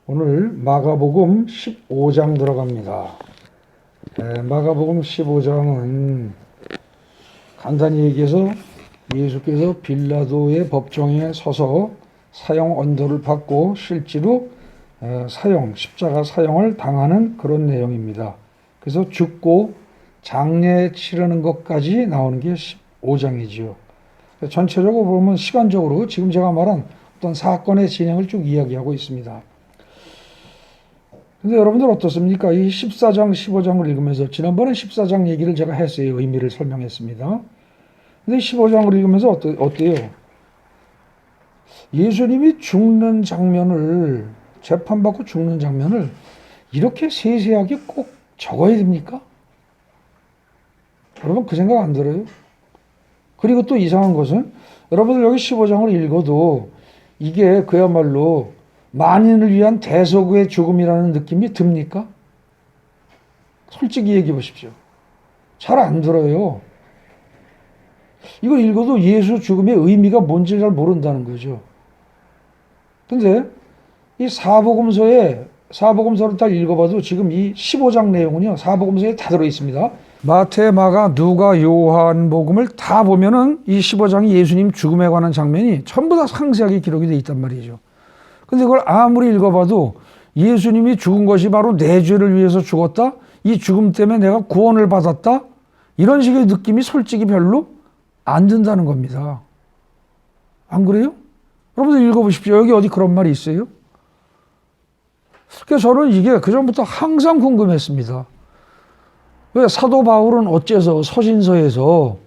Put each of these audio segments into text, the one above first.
오늘 마가복음 15장 들어갑니다. 마가복음 15장은 간단히 얘기해서 예수께서 빌라도의 법정에 서서 사형 언도를 받고 실제로 십자가 사형을 당하는 그런 내용입니다. 그래서 죽고 장례 치르는 것까지 나오는 게 15장이지요. 전체적으로 보면 시간적으로 지금 제가 말한 어떤 사건의 진행을 쭉 이야기하고 있습니다. 근데 여러분들 어떻습니까? 이 14장, 15장을 읽으면서 지난번에 14장 얘기를 제가 했어요. 의미를 설명했습니다. 근데 15장을 읽으면서 어때요? 예수님이 죽는 장면을, 재판받고 죽는 장면을 이렇게 세세하게 꼭 적어야 됩니까? 여러분 그 생각 안 들어요? 그리고 또 이상한 것은 여러분들 여기 15장을 읽어도 이게 그야말로 만인을 위한 대속의 죽음이라는 느낌이 듭니까? 솔직히 얘기해 보십시오. 잘 안 들어요. 이걸 읽어도 예수 죽음의 의미가 뭔지 잘 모른다는 거죠. 근데 이 사복음서를 다 읽어봐도 지금 이 15장 내용은요, 사복음서에 다 들어 있습니다. 마태, 마가, 누가, 요한 복음을 다 보면은 이 15장이 예수님 죽음에 관한 장면이 전부 다 상세하게 기록이 되어 있단 말이죠. 근데 그걸 아무리 읽어봐도 예수님이 죽은 것이 바로 내 죄를 위해서 죽었다? 이 죽음 때문에 내가 구원을 받았다? 이런 식의 느낌이 솔직히 별로 안 든다는 겁니다. 안 그래요? 여러분들 읽어보십시오. 여기 어디 그런 말이 있어요? 그래서 저는 이게 그전부터 항상 궁금했습니다. 왜 사도 바울은 어째서 서신서에서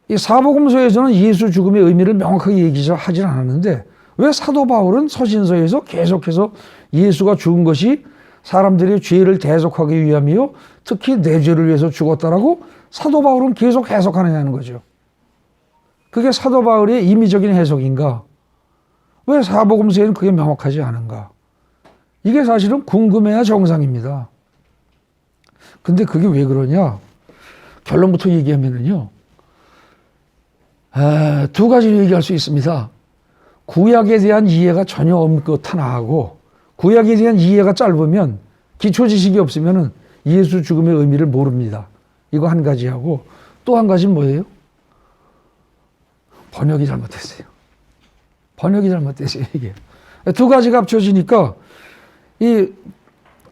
이 사복음서에서는 예수 죽음의 의미를 명확하게 얘기하지 않았는데 왜 사도 바울은 서신서에서 계속해서 예수가 죽은 것이 사람들의 죄를 대속하기 위함이요 특히 내 죄를 위해서 죽었다라고 사도 바울은 계속 해석하느냐는 거죠. 그게 사도 바울의 임의적인 해석인가? 왜 사복음서에는 그게 명확하지 않은가? 이게 사실은 궁금해야 정상입니다. 근데 그게 왜 그러냐? 결론부터 얘기하면은요, 두 가지로 얘기할 수 있습니다. 구약에 대한 이해가 전혀 없는 것 하나하고, 구약에 대한 이해가 짧으면, 기초 지식이 없으면은 예수 죽음의 의미를 모릅니다. 이거 한 가지하고, 또 한 가지는 뭐예요? 번역이 잘못됐어요. 번역이 잘못됐어요, 이게. 두 가지가 합쳐지니까, 이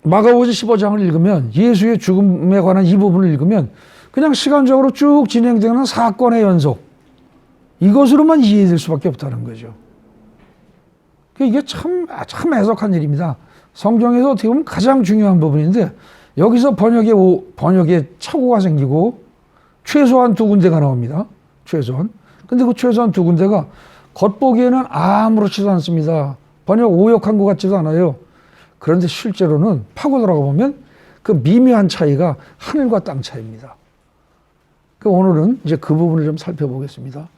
마가복음 15장을 읽으면 예수의 죽음에 관한 이 부분을 읽으면 그냥 시간적으로 쭉 진행되는 사건의 연속 이것으로만 이해될 수밖에 없다는 거죠. 이게 참 해석한 일입니다. 성경에서 어떻게 보면 가장 중요한 부분인데 여기서 번역에 착오가 생기고 최소한 두 군데가 나옵니다. 최소한. 근데 그 최소한 두 군데가 겉보기에는 아무렇지도 않습니다. 번역 오역한 것 같지도 않아요. 그런데 실제로는 파고 들어가 보면 그 미묘한 차이가 하늘과 땅 차이입니다. 오늘은 이제 그 부분을 좀 살펴보겠습니다.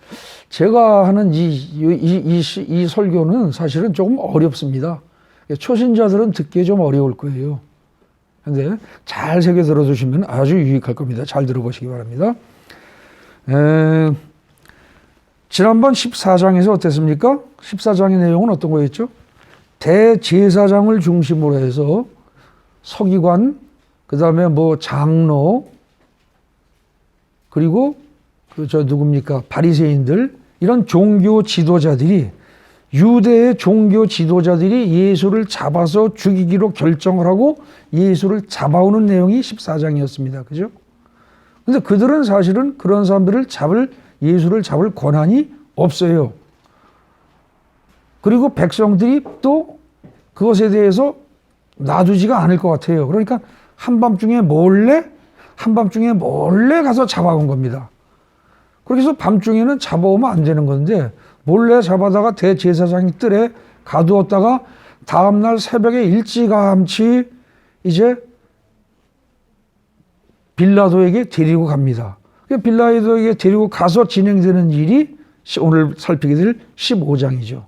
제가 하는 이 설교는 사실은 조금 어렵습니다. 초신자들은 듣기에 좀 어려울 거예요. 근데 잘 새겨 들어주시면 아주 유익할 겁니다. 잘 들어보시기 바랍니다. 지난번 14장에서 어땠습니까? 14장의 내용은 어떤 거였죠? 대제사장을 중심으로 해서 서기관, 그 다음에 장로, 그리고 누굽니까? 바리새인들, 이런 종교 지도자들이, 유대의 종교 지도자들이 예수를 잡아서 죽이기로 결정을 하고 예수를 잡아오는 내용이 14장이었습니다. 그죠? 근데 그들은 사실은 그런 사람들을 예수를 잡을 권한이 없어요. 그리고 백성들이 또 그것에 대해서 놔두지가 않을 것 같아요. 그러니까 한밤중에 몰래 가서 잡아온 겁니다. 그래서 밤중에는 잡아오면 안 되는 건데 몰래 잡아다가 대제사장이 뜰에 가두었다가 다음날 새벽에 일찌감치 이제 빌라도에게 데리고 갑니다. 빌라도에게 데리고 가서 진행되는 일이 오늘 살피게 될 15장이죠.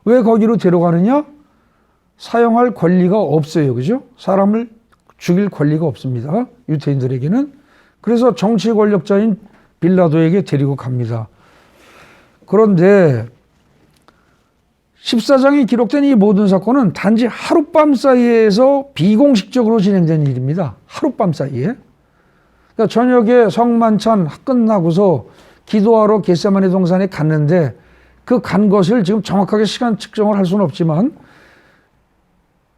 왜 거기로 데려가느냐? 사형할 권리가 없어요. 그죠? 사람을 죽일 권리가 없습니다. 유대인들에게는. 그래서 정치 권력자인 빌라도에게 데리고 갑니다. 그런데 14장에 기록된 이 모든 사건은 단지 하룻밤 사이에서 비공식적으로 진행된 일입니다. 하룻밤 사이에. 그러니까 저녁에 성만찬 끝나고서 기도하러 겟세마네 동산에 갔는데 그 간 것을 지금 정확하게 시간 측정을 할 수는 없지만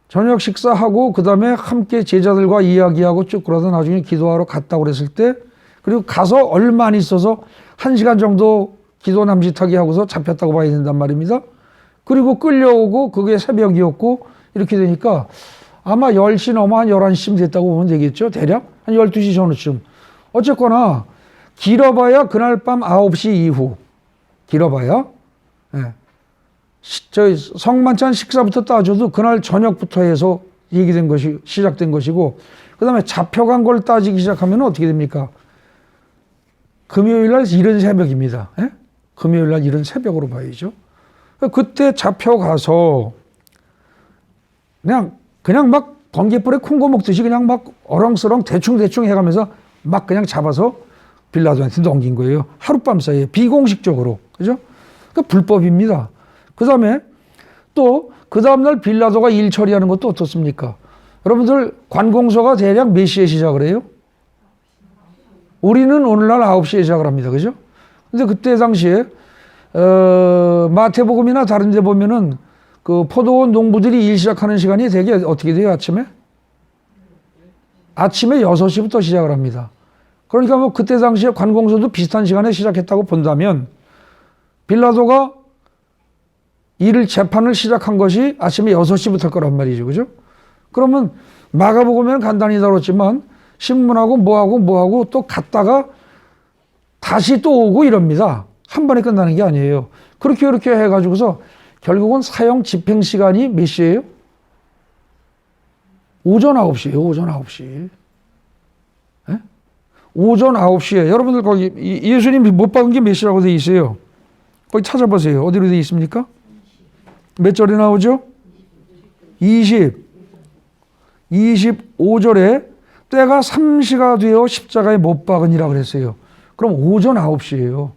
저녁 식사하고 그 다음에 함께 제자들과 이야기하고 쭉 그러다 나중에 기도하러 갔다고 그랬을 때 그리고 가서 얼마 안 있어서 1시간 정도 기도 남짓하게 하고서 잡혔다고 봐야 된단 말입니다. 그리고 끌려오고 그게 새벽이었고 이렇게 되니까 아마 10시 넘어 한 11시쯤 됐다고 보면 되겠죠. 대략 한 12시 전후쯤. 어쨌거나 길어봐야 그날 밤 9시 이후 길어봐야 저희 성만찬 식사부터 따져도 그날 저녁부터 해서 얘기된 것이 시작된 것이고 그 다음에 잡혀간 걸 따지기 시작하면 어떻게 됩니까? 금요일 날 이른 새벽입니다. 금요일 날 이른 새벽으로 봐야죠. 그때 잡혀가서 그냥 막 번개불에 콩고 먹듯이 그냥 막 어렁스렁 대충 해가면서 막 그냥 잡아서 빌라도한테 넘긴 거예요. 하룻밤 사이에 비공식적으로. 그죠? 그 불법입니다. 그 다음에 또 그 다음날 빌라도가 일 처리하는 것도 어떻습니까? 여러분들 관공서가 대략 몇 시에 시작을 해요? 우리는 오늘날 9시에 시작을 합니다. 그죠? 근데 그때 당시에 마태복음이나 다른 데 보면은 그 포도원 농부들이 일 시작하는 시간이 되게 어떻게 돼요? 아침에 6시부터 시작을 합니다. 그러니까 뭐 그때 당시에 관공서도 비슷한 시간에 시작했다고 본다면 빌라도가 일을 재판을 시작한 것이 아침에 6시부터 거란 말이죠. 그죠? 그러면 마가복음에는 간단히 다뤘지만 신문하고 뭐하고 또 갔다가 다시 또 오고 이럽니다. 한 번에 끝나는 게 아니에요. 그렇게 해가지고서 결국은 사형 집행 시간이 몇 시예요? 오전 9시예요. 오전 9시. 오전 9시에 여러분들 거기 예수님이 못 박은 게 몇 시라고 돼 있어요? 거기 찾아보세요. 어디로 돼 있습니까? 몇 절에 나오죠? 25절에 때가 3시가 되어 십자가에 못 박으니라 그랬어요. 그럼 오전 9시예요.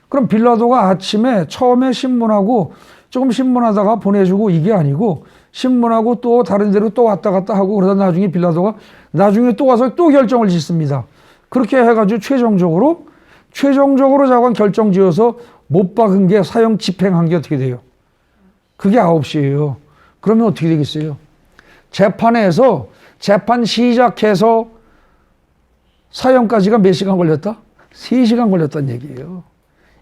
그럼 빌라도가 아침에 처음에 신문하고 조금 신문하다가 보내주고 이게 아니고 신문하고 또 다른 데로 또 왔다 갔다 하고 그러다 나중에 빌라도가 나중에 또 와서 또 결정을 짓습니다. 그렇게 해가지고 최종적으로 자관 결정 지어서 못 박은 게 사형 집행한 게 어떻게 돼요? 그게 9시예요. 그러면 어떻게 되겠어요? 재판에서 재판 시작해서 사형까지가 몇 시간 걸렸다? 3시간 걸렸다는 얘기예요.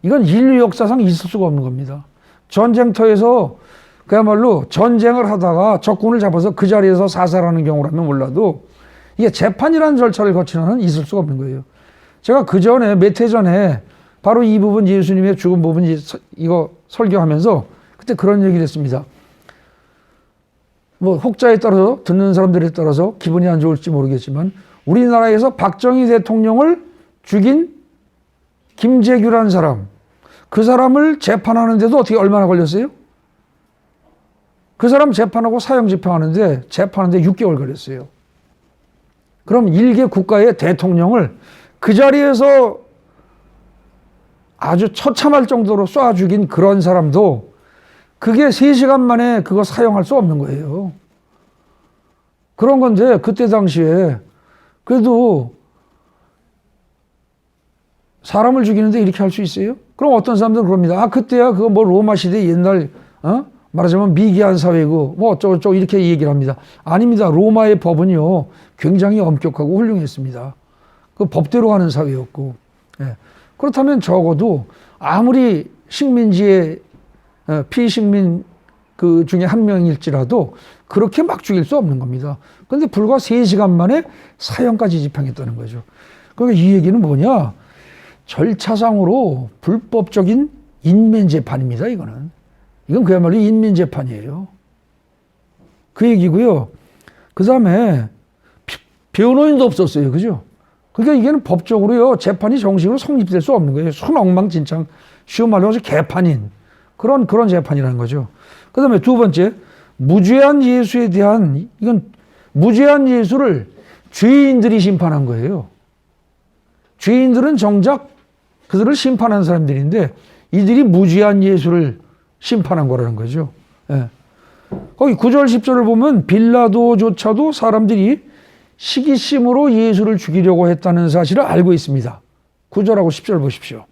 이건 인류 역사상 있을 수가 없는 겁니다. 전쟁터에서 그야말로 전쟁을 하다가 적군을 잡아서 그 자리에서 사살하는 경우라면 몰라도 이게 재판이라는 절차를 거치는 한 있을 수가 없는 거예요. 제가 몇 해 전에 바로 이 부분 예수님의 죽은 부분 이거 설교하면서 그때 그런 얘기를 했습니다. 뭐 혹자에 따라서 듣는 사람들에 따라서 기분이 안 좋을지 모르겠지만 우리나라에서 박정희 대통령을 죽인 김재규라는 사람 그 사람을 재판하는데도 어떻게 얼마나 걸렸어요? 그 사람 재판하고 사형 집행하는데 재판하는데 6개월 걸렸어요. 그럼 일개 국가의 대통령을 그 자리에서 아주 처참할 정도로 쏴 죽인 그런 사람도 그게 3시간 만에 그거 사용할 수 없는 거예요. 그런 건데 그때 당시에 그래도 사람을 죽이는데 이렇게 할 수 있어요? 그럼 어떤 사람들은 그럽니다. 그때야 그거 뭐 로마 시대 옛날 말하자면 미개한 사회고 뭐 어쩌고저쩌고 이렇게 얘기를 합니다. 아닙니다. 로마의 법은요 굉장히 엄격하고 훌륭했습니다. 그 법대로 하는 사회였고 그렇다면 적어도 아무리 식민지의 피식민 그 중에 한 명일지라도 그렇게 막 죽일 수 없는 겁니다. 그런데 불과 3시간 만에 사형까지 집행했다는 거죠. 그러니까 이 얘기는 뭐냐? 절차상으로 불법적인 인면재판입니다. 이건 그야말로 인면재판이에요. 그 얘기고요. 그 다음에 변호인도 없었어요. 그죠? 그러니까 이게는 법적으로요 재판이 정식으로 성립될 수 없는 거예요. 순 엉망진창 쉬운 말로 해서 개판인 그런 재판이라는 거죠. 그 다음에 두 번째 무죄한 예수에 대한 이건 무죄한 예수를 죄인들이 심판한 거예요. 죄인들은 정작 그들을 심판한 사람들인데 이들이 무죄한 예수를 심판한 거라는 거죠. 예. 거기 9절 10절을 보면 빌라도조차도 사람들이 시기심으로 예수를 죽이려고 했다는 사실을 알고 있습니다. 9절하고 10절 보십시오.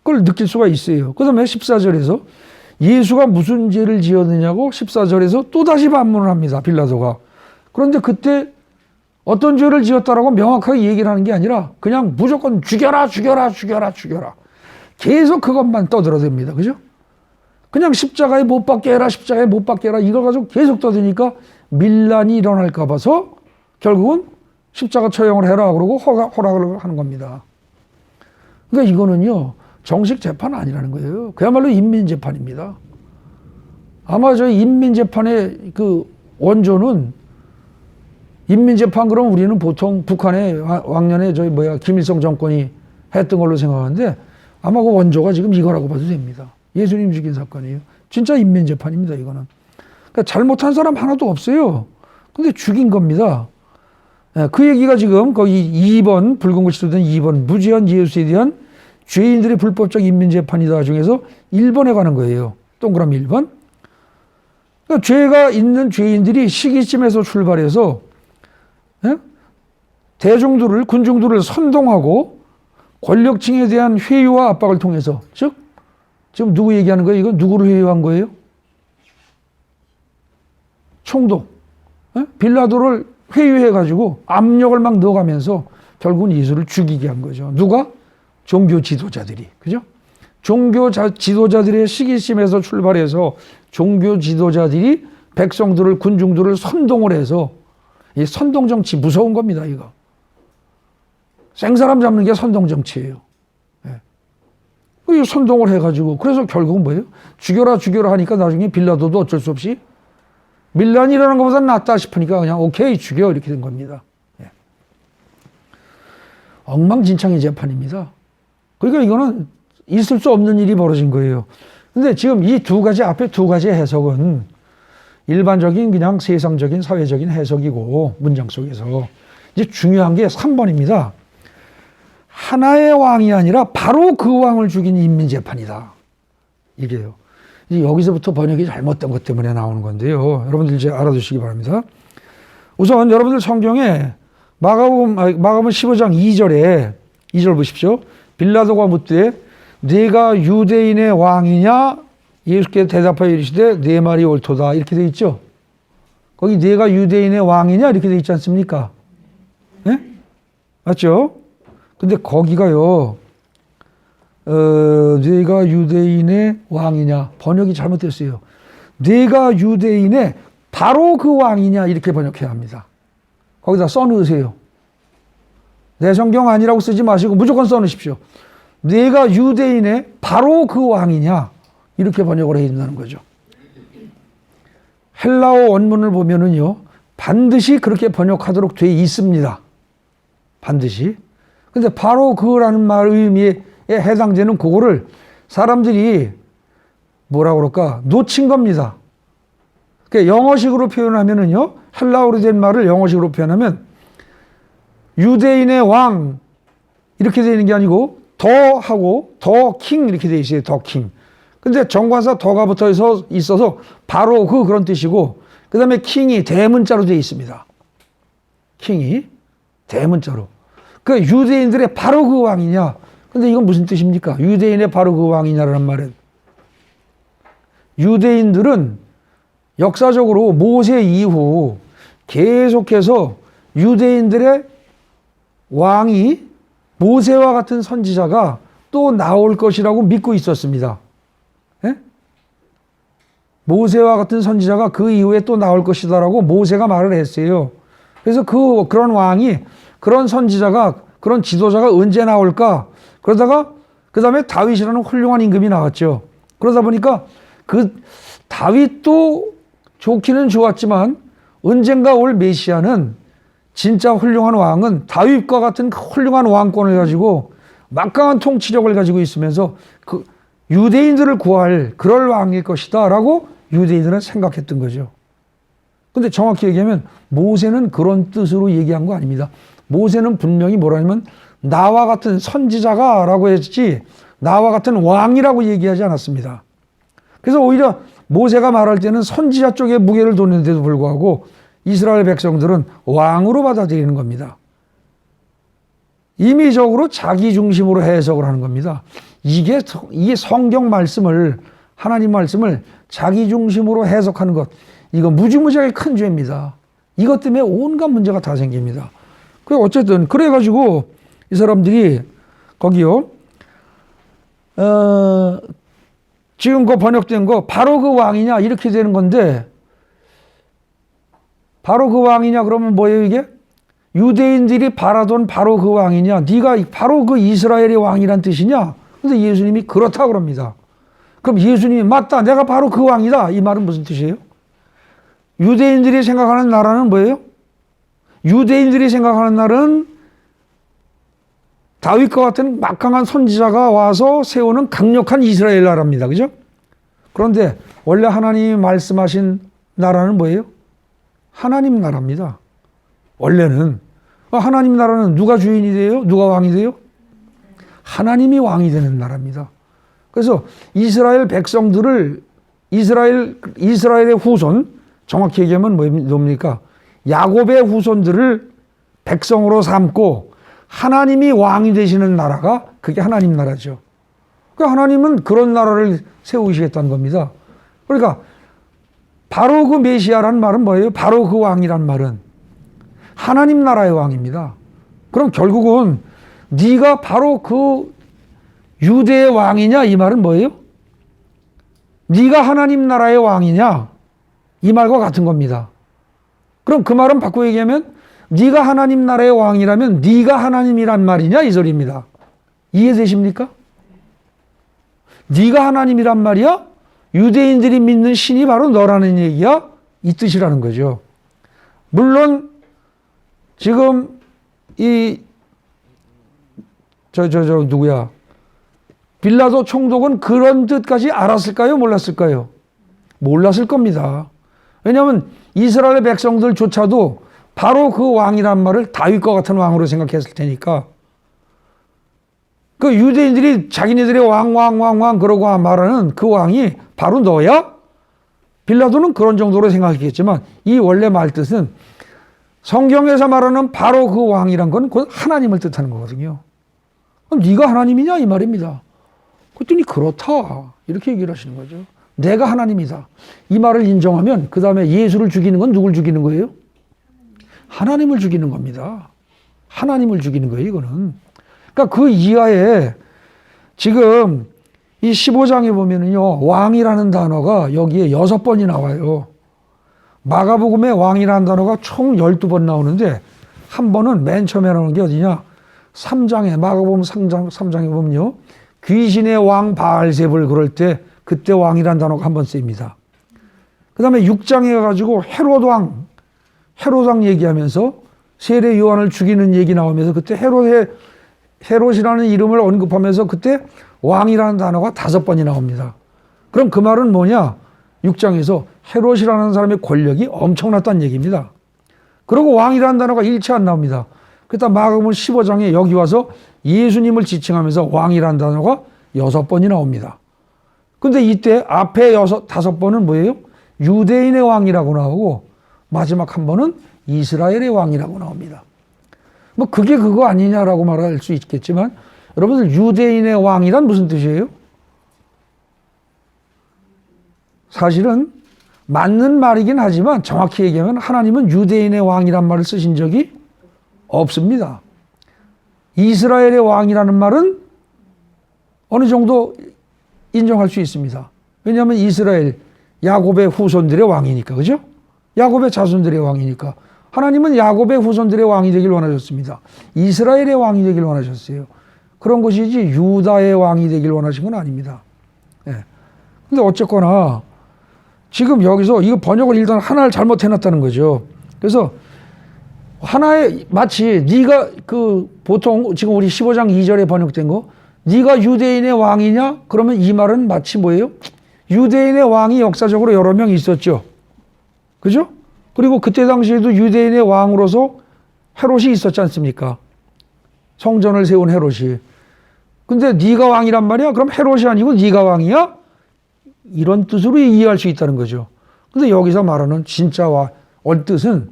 그걸 느낄 수가 있어요. 그 다음에 14절에서 예수가 무슨 죄를 지었느냐고 14절에서 또다시 반문을 합니다. 빌라도가. 그런데 그때 어떤 죄를 지었다라고 명확하게 얘기를 하는 게 아니라 그냥 무조건 죽여라, 죽여라, 죽여라, 죽여라. 계속 그것만 떠들어댑니다. 그죠? 그냥 십자가에 못 박게 해라, 십자가에 못 박게 해라. 이걸 가지고 계속 떠드니까 밀란이 일어날까 봐서 결국은 십자가 처형을 해라 그러고 허락을 하는 겁니다. 그러니까 이거는요, 정식 재판 아니라는 거예요. 그야말로 인민재판입니다. 아마 저 인민재판의 그 원조는 인민재판 그럼 우리는 보통 북한의 왕년에 김일성 정권이 했던 걸로 생각하는데 아마 그 원조가 지금 이거라고 봐도 됩니다. 예수님 죽인 사건이에요. 진짜 인민재판입니다, 이거는. 그러니까 잘못한 사람 하나도 없어요. 근데 죽인 겁니다. 그 얘기가 지금 거기 2번, 붉은 글씨로 된 2번, 무죄한 예수에 대한 죄인들의 불법적 인민재판이다 중에서 1번에 관한 거예요. 동그라미 1번. 그러니까 죄가 있는 죄인들이 시기심에서 출발해서 대중들을, 군중들을 선동하고 권력층에 대한 회유와 압박을 통해서, 즉 지금 누구 얘기하는 거예요? 이건 누구를 회유한 거예요? 총독. 빌라도를 회유해가지고 압력을 막 넣어가면서 결국은 예수를 죽이게 한 거죠. 누가? 종교 지도자들이. 그죠? 종교 지도자들의 시기심에서 출발해서 종교 지도자들이 백성들을, 군중들을 선동을 해서, 이 선동정치 무서운 겁니다, 이거. 생사람 잡는 게 선동정치예요. 이 선동을 해가지고, 그래서 결국은 뭐예요? 죽여라, 죽여라 하니까 나중에 빌라도도 어쩔 수 없이 밀란이 일어난 것보다 낫다 싶으니까 그냥 오케이, 죽여. 이렇게 된 겁니다. 엉망진창의 재판입니다. 그러니까 이거는 있을 수 없는 일이 벌어진 거예요. 근데 지금 이 두 가지, 앞에 두 가지의 해석은 일반적인 그냥 세상적인 사회적인 해석이고, 문장 속에서 이제 중요한 게 3번입니다. 하나의 왕이 아니라 바로 그 왕을 죽인 인민재판이다. 이게요. 이제 여기서부터 번역이 잘못된 것 때문에 나오는 건데요. 여러분들 이제 알아두시기 바랍니다. 우선 여러분들 성경에 마가복음 15장 2절 보십시오. 빌라도가 묻되 네가 유대인의 왕이냐? 예수께서 대답하여 이르시되 네 말이 옳도다. 이렇게 돼 있죠. 거기 네가 유대인의 왕이냐? 이렇게 돼 있지 않습니까? 네? 맞죠? 근데 거기가요, 네가 유대인의 왕이냐? 번역이 잘못됐어요. 네가 유대인의 바로 그 왕이냐? 이렇게 번역해야 합니다. 거기다 써넣으세요. 내 성경 아니라고 쓰지 마시고 무조건 써넣으십시오. 네가 유대인의 바로 그 왕이냐? 이렇게 번역을 해야 된다는 거죠. 헬라어 원문을 보면은요, 반드시 그렇게 번역하도록 돼 있습니다. 반드시. 근데 바로 그라는 말 의미에 해당되는 그거를 사람들이 뭐라 그럴까? 놓친 겁니다. 그러니까 영어식으로 표현하면은요, 헬라어로 된 말을 영어식으로 표현하면 유대인의 왕 이렇게 되는 게 아니고 더 하고 더 킹 이렇게 돼 있어요. 더 킹. 근데 정관사 더가 붙어 있어서 바로 그런 뜻이고, 그 다음에 킹이 대문자로 되어 있습니다. 킹이 대문자로. 그 유대인들의 바로 그 왕이냐? 근데 이건 무슨 뜻입니까? 유대인의 바로 그 왕이냐라는 말은, 유대인들은 역사적으로 모세 이후 계속해서 유대인들의 왕이 모세와 같은 선지자가 또 나올 것이라고 믿고 있었습니다. 예? 모세와 같은 선지자가 그 이후에 또 나올 것이다라고 모세가 말을 했어요. 그래서 그런 왕이, 그런 선지자가, 그런 지도자가 언제 나올까? 그러다가 그 다음에 다윗이라는 훌륭한 임금이 나왔죠. 그러다 보니까 그 다윗도 좋기는 좋았지만 언젠가 올 메시아는, 진짜 훌륭한 왕은 다윗과 같은 훌륭한 왕권을 가지고 막강한 통치력을 가지고 있으면서 그 유대인들을 구할 그럴 왕일 것이다 라고 유대인들은 생각했던 거죠. 근데 정확히 얘기하면 모세는 그런 뜻으로 얘기한 거 아닙니다. 모세는 분명히 뭐라냐면 나와 같은 선지자가 라고 했지 나와 같은 왕이라고 얘기하지 않았습니다. 그래서 오히려 모세가 말할 때는 선지자 쪽에 무게를 뒀는데도 불구하고 이스라엘 백성들은 왕으로 받아들이는 겁니다. 임의적으로 자기 중심으로 해석을 하는 겁니다. 이게 성경 말씀을, 하나님 말씀을 자기 중심으로 해석하는 것, 이거 무지무지하게 큰 죄입니다. 이것 때문에 온갖 문제가 다 생깁니다. 어쨌든 그래가지고 이 사람들이 거기요, 지금 그 번역된 거 바로 그 왕이냐 이렇게 되는 건데, 바로 그 왕이냐 그러면 뭐예요 이게? 유대인들이 바라던 바로 그 왕이냐, 네가 바로 그 이스라엘의 왕이란 뜻이냐? 근데 예수님이 그렇다 그럽니다. 그럼 예수님이 맞다, 내가 바로 그 왕이다, 이 말은 무슨 뜻이에요? 유대인들이 생각하는 나라는 뭐예요? 유대인들이 생각하는 나라는 다윗과 같은 막강한 선지자가 와서 세우는 강력한 이스라엘 나라입니다. 그죠? 그런데 원래 하나님이 말씀하신 나라는 뭐예요? 하나님 나라입니다. 원래는. 하나님 나라는 누가 주인이 돼요? 누가 왕이 돼요? 하나님이 왕이 되는 나라입니다. 그래서 이스라엘 백성들을, 이스라엘의 후손, 정확히 얘기하면 뭡니까? 야곱의 후손들을 백성으로 삼고 하나님이 왕이 되시는 나라가 그게 하나님 나라죠. 그러니까 하나님은 그런 나라를 세우시겠다는 겁니다. 그러니까 바로 그 메시아란 말은 뭐예요? 바로 그 왕이란 말은 하나님 나라의 왕입니다. 그럼 결국은 네가 바로 그 유대의 왕이냐 이 말은 뭐예요? 네가 하나님 나라의 왕이냐 이 말과 같은 겁니다. 그럼 그 말은 바꾸어 얘기하면 네가 하나님 나라의 왕이라면 네가 하나님이란 말이냐 이 소리입니다. 이해되십니까? 네가 하나님이란 말이야? 유대인들이 믿는 신이 바로 너라는 얘기야? 이 뜻이라는 거죠. 물론 지금 누구야? 빌라도 총독은 그런 뜻까지 알았을까요? 몰랐을까요? 몰랐을 겁니다. 왜냐하면 이스라엘 백성들조차도 바로 그 왕이란 말을 다윗과 같은 왕으로 생각했을 테니까. 그 유대인들이 자기네들의 왕 그러고 말하는 그 왕이 바로 너야? 빌라도는 그런 정도로 생각했겠지만 이 원래 말 뜻은 성경에서 말하는 바로 그 왕이란 건 곧 하나님을 뜻하는 거거든요. 그럼 네가 하나님이냐 이 말입니다. 그랬더니 그렇다 이렇게 얘기를 하시는 거죠. 내가 하나님이다. 이 말을 인정하면 그 다음에 예수를 죽이는 건 누굴 죽이는 거예요? 하나님을 죽이는 겁니다. 하나님을 죽이는 거예요 이거는. 그러니까 그 이하에 지금 이 15장에 보면은요, 왕이라는 단어가 여기에 6번이 나와요. 마가복음에 왕이라는 단어가 총 12번 나오는데 한 번은 맨 처음에 나오는 게 어디냐? 3장에, 마가복음 3장에 보면요, 귀신의 왕 바알세불 그럴 때 그때 왕이라는 단어가 한 번 쓰입니다. 그 다음에 6장에 가가지고 헤롯 왕 얘기하면서 세례 요한을 죽이는 얘기 나오면서 그때 헤롯이라는 이름을 언급하면서 그때 왕이라는 단어가 5번이 나옵니다. 그럼 그 말은 뭐냐? 6장에서 헤롯이라는 사람의 권력이 엄청났다는 얘기입니다. 그리고 왕이라는 단어가 일체 안 나옵니다. 그다음 마가복음 15장에 여기 와서 예수님을 지칭하면서 왕이라는 단어가 6번이 나옵니다. 근데 이때 앞에 5번은 뭐예요? 유대인의 왕이라고 나오고 마지막 한 번은 이스라엘의 왕이라고 나옵니다. 뭐 그게 그거 아니냐라고 말할 수 있겠지만 여러분들 유대인의 왕이란 무슨 뜻이에요? 사실은 맞는 말이긴 하지만 정확히 얘기하면 하나님은 유대인의 왕이란 말을 쓰신 적이 없습니다. 이스라엘의 왕이라는 말은 어느 정도 인정할 수 있습니다. 왜냐하면 이스라엘, 야곱의 후손들의 왕이니까, 그죠? 야곱의 자손들의 왕이니까. 하나님은 야곱의 후손들의 왕이 되길 원하셨습니다. 이스라엘의 왕이 되길 원하셨어요. 그런 것이지 유다의 왕이 되길 원하신 건 아닙니다. 예. 근데 어쨌거나 지금 여기서 이거 번역을 일단 하나를 잘못해놨다는 거죠. 그래서 하나의 마치 네가 보통 지금 우리 15장 2절에 번역된 거 네가 유대인의 왕이냐? 그러면 이 말은 마치 뭐예요? 유대인의 왕이 역사적으로 여러 명 있었죠. 그죠? 그리고 그때 당시에도 유대인의 왕으로서 헤롯이 있었지 않습니까? 성전을 세운 헤롯이. 근데 네가 왕이란 말이야? 그럼 헤롯이 아니고 네가 왕이야? 이런 뜻으로 이해할 수 있다는 거죠. 근데 여기서 말하는 진짜와 원뜻은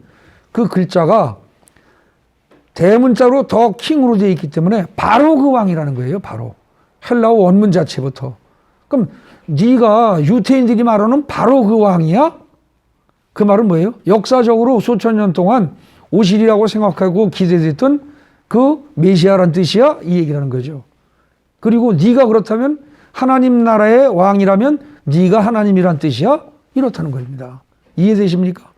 그 글자가 대문자로 더 킹으로 되어 있기 때문에 바로 그 왕이라는 거예요. 바로 헬라어 원문 자체부터. 그럼 네가 유태인들이 말하는 바로 그 왕이야? 그 말은 뭐예요? 역사적으로 수천 년 동안 오실이라고 생각하고 기대됐던 그 메시아란 뜻이야? 이 얘기라는 거죠. 그리고 네가 그렇다면 하나님 나라의 왕이라면 네가 하나님이란 뜻이야? 이렇다는 겁니다. 이해되십니까?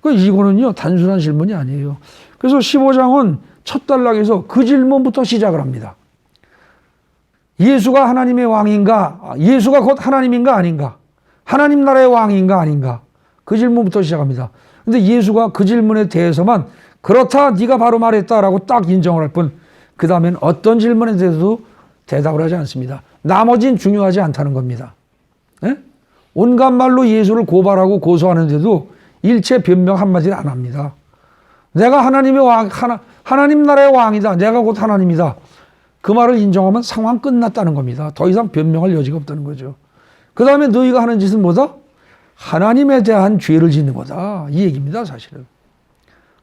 이거는요 단순한 질문이 아니에요. 그래서 15장은 첫 단락에서 그 질문부터 시작을 합니다. 예수가 하나님의 왕인가? 예수가 곧 하나님인가 아닌가? 하나님 나라의 왕인가 아닌가? 그 질문부터 시작합니다. 근데 예수가 그 질문에 대해서만 그렇다 네가 바로 말했다라고 딱 인정을 할 뿐 그 다음엔 어떤 질문에 대해서도 대답을 하지 않습니다. 나머진 중요하지 않다는 겁니다. 네? 온갖 말로 예수를 고발하고 고소하는데도 일체 변명 한마디를 안 합니다. 내가 하나님의 왕, 하나님 나라의 왕이다. 내가 곧 하나님이다. 그 말을 인정하면 상황 끝났다는 겁니다. 더 이상 변명할 여지가 없다는 거죠. 그 다음에 너희가 하는 짓은 뭐다? 하나님에 대한 죄를 짓는 거다. 이 얘기입니다, 사실은.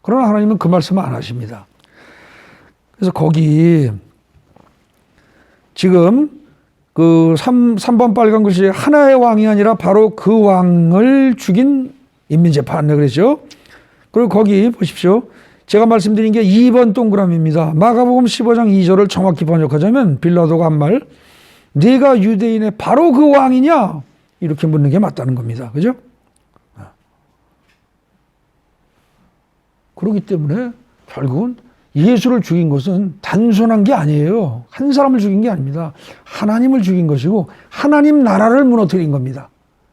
그러나 하나님은 그 말씀을 안 하십니다. 그래서 거기 지금 그 3번 빨간 글씨에 하나의 왕이 아니라 바로 그 왕을 죽인 인민재판을 그랬죠. 그리고 거기 보십시오. 제가 말씀드린 게 2번 동그라미입니다. 마가복음 15장 2절을 정확히 번역하자면 빌라도가 한 말, 네가 유대인의 바로 그 왕이냐? 이렇게 묻는 게 맞다는 겁니다. 그죠? 그렇기 때문에 결국은 예수를 죽인 것은 단순한 게 아니에요. 한 사람을 죽인 게 아닙니다. 하나님을 죽인 것이고 하나님 나라를 무너뜨린 겁니다.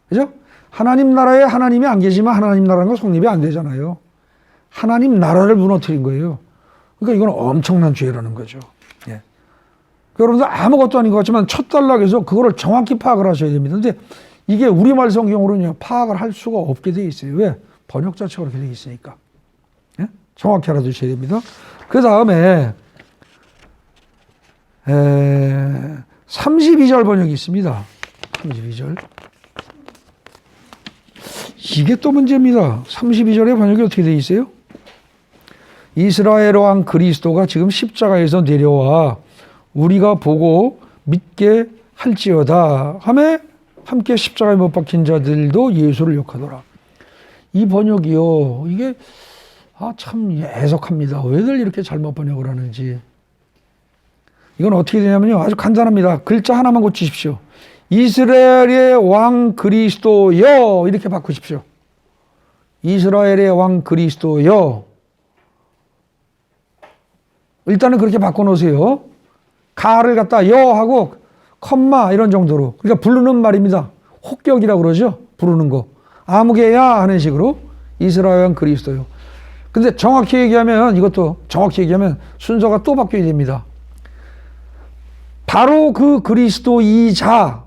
그죠? 하나님 나라에 하나님이 안 계시면 하나님 나라는 건 성립이 안 되잖아요. 하나님 나라를 무너뜨린 거예요. 그러니까 이건 엄청난 죄라는 거죠. 예. 여러분들 아무것도 아닌 것 같지만 첫 단락에서 그거를 정확히 파악을 하셔야 됩니다. 근데 이게 우리말 성경으로는 파악을 할 수가 없게 돼 있어요. 왜? 번역 자체가 그렇게 돼 있으니까. 예? 정확히 알아두셔야 됩니다. 그 다음에 32절 번역이 있습니다. 32절. 이게 또 문제입니다. 32절의 번역이 어떻게 되어 있어요? 이스라엘 왕 그리스도가 지금 십자가에서 내려와 우리가 보고 믿게 할지어다 하며 함께 십자가에 못 박힌 자들도 예수를 욕하더라. 이 번역이요. 이게 참 애석합니다. 왜들 이렇게 잘못 번역을 하는지. 이건 어떻게 되냐면요. 아주 간단합니다. 글자 하나만 고치십시오. 이스라엘의 왕 그리스도여 이렇게 바꾸십시오. 이스라엘의 왕 그리스도여. 일단은 그렇게 바꿔놓으세요. 가를 갖다 여 하고 컴마 이런 정도로. 그러니까 부르는 말입니다. 혹격이라고 그러죠. 부르는 거. 아무개야 하는 식으로 이스라엘 왕 그리스도요. 근데 정확히 얘기하면 이것도 정확히 얘기하면 순서가 또 바뀌어야 됩니다. 바로 그 그리스도이자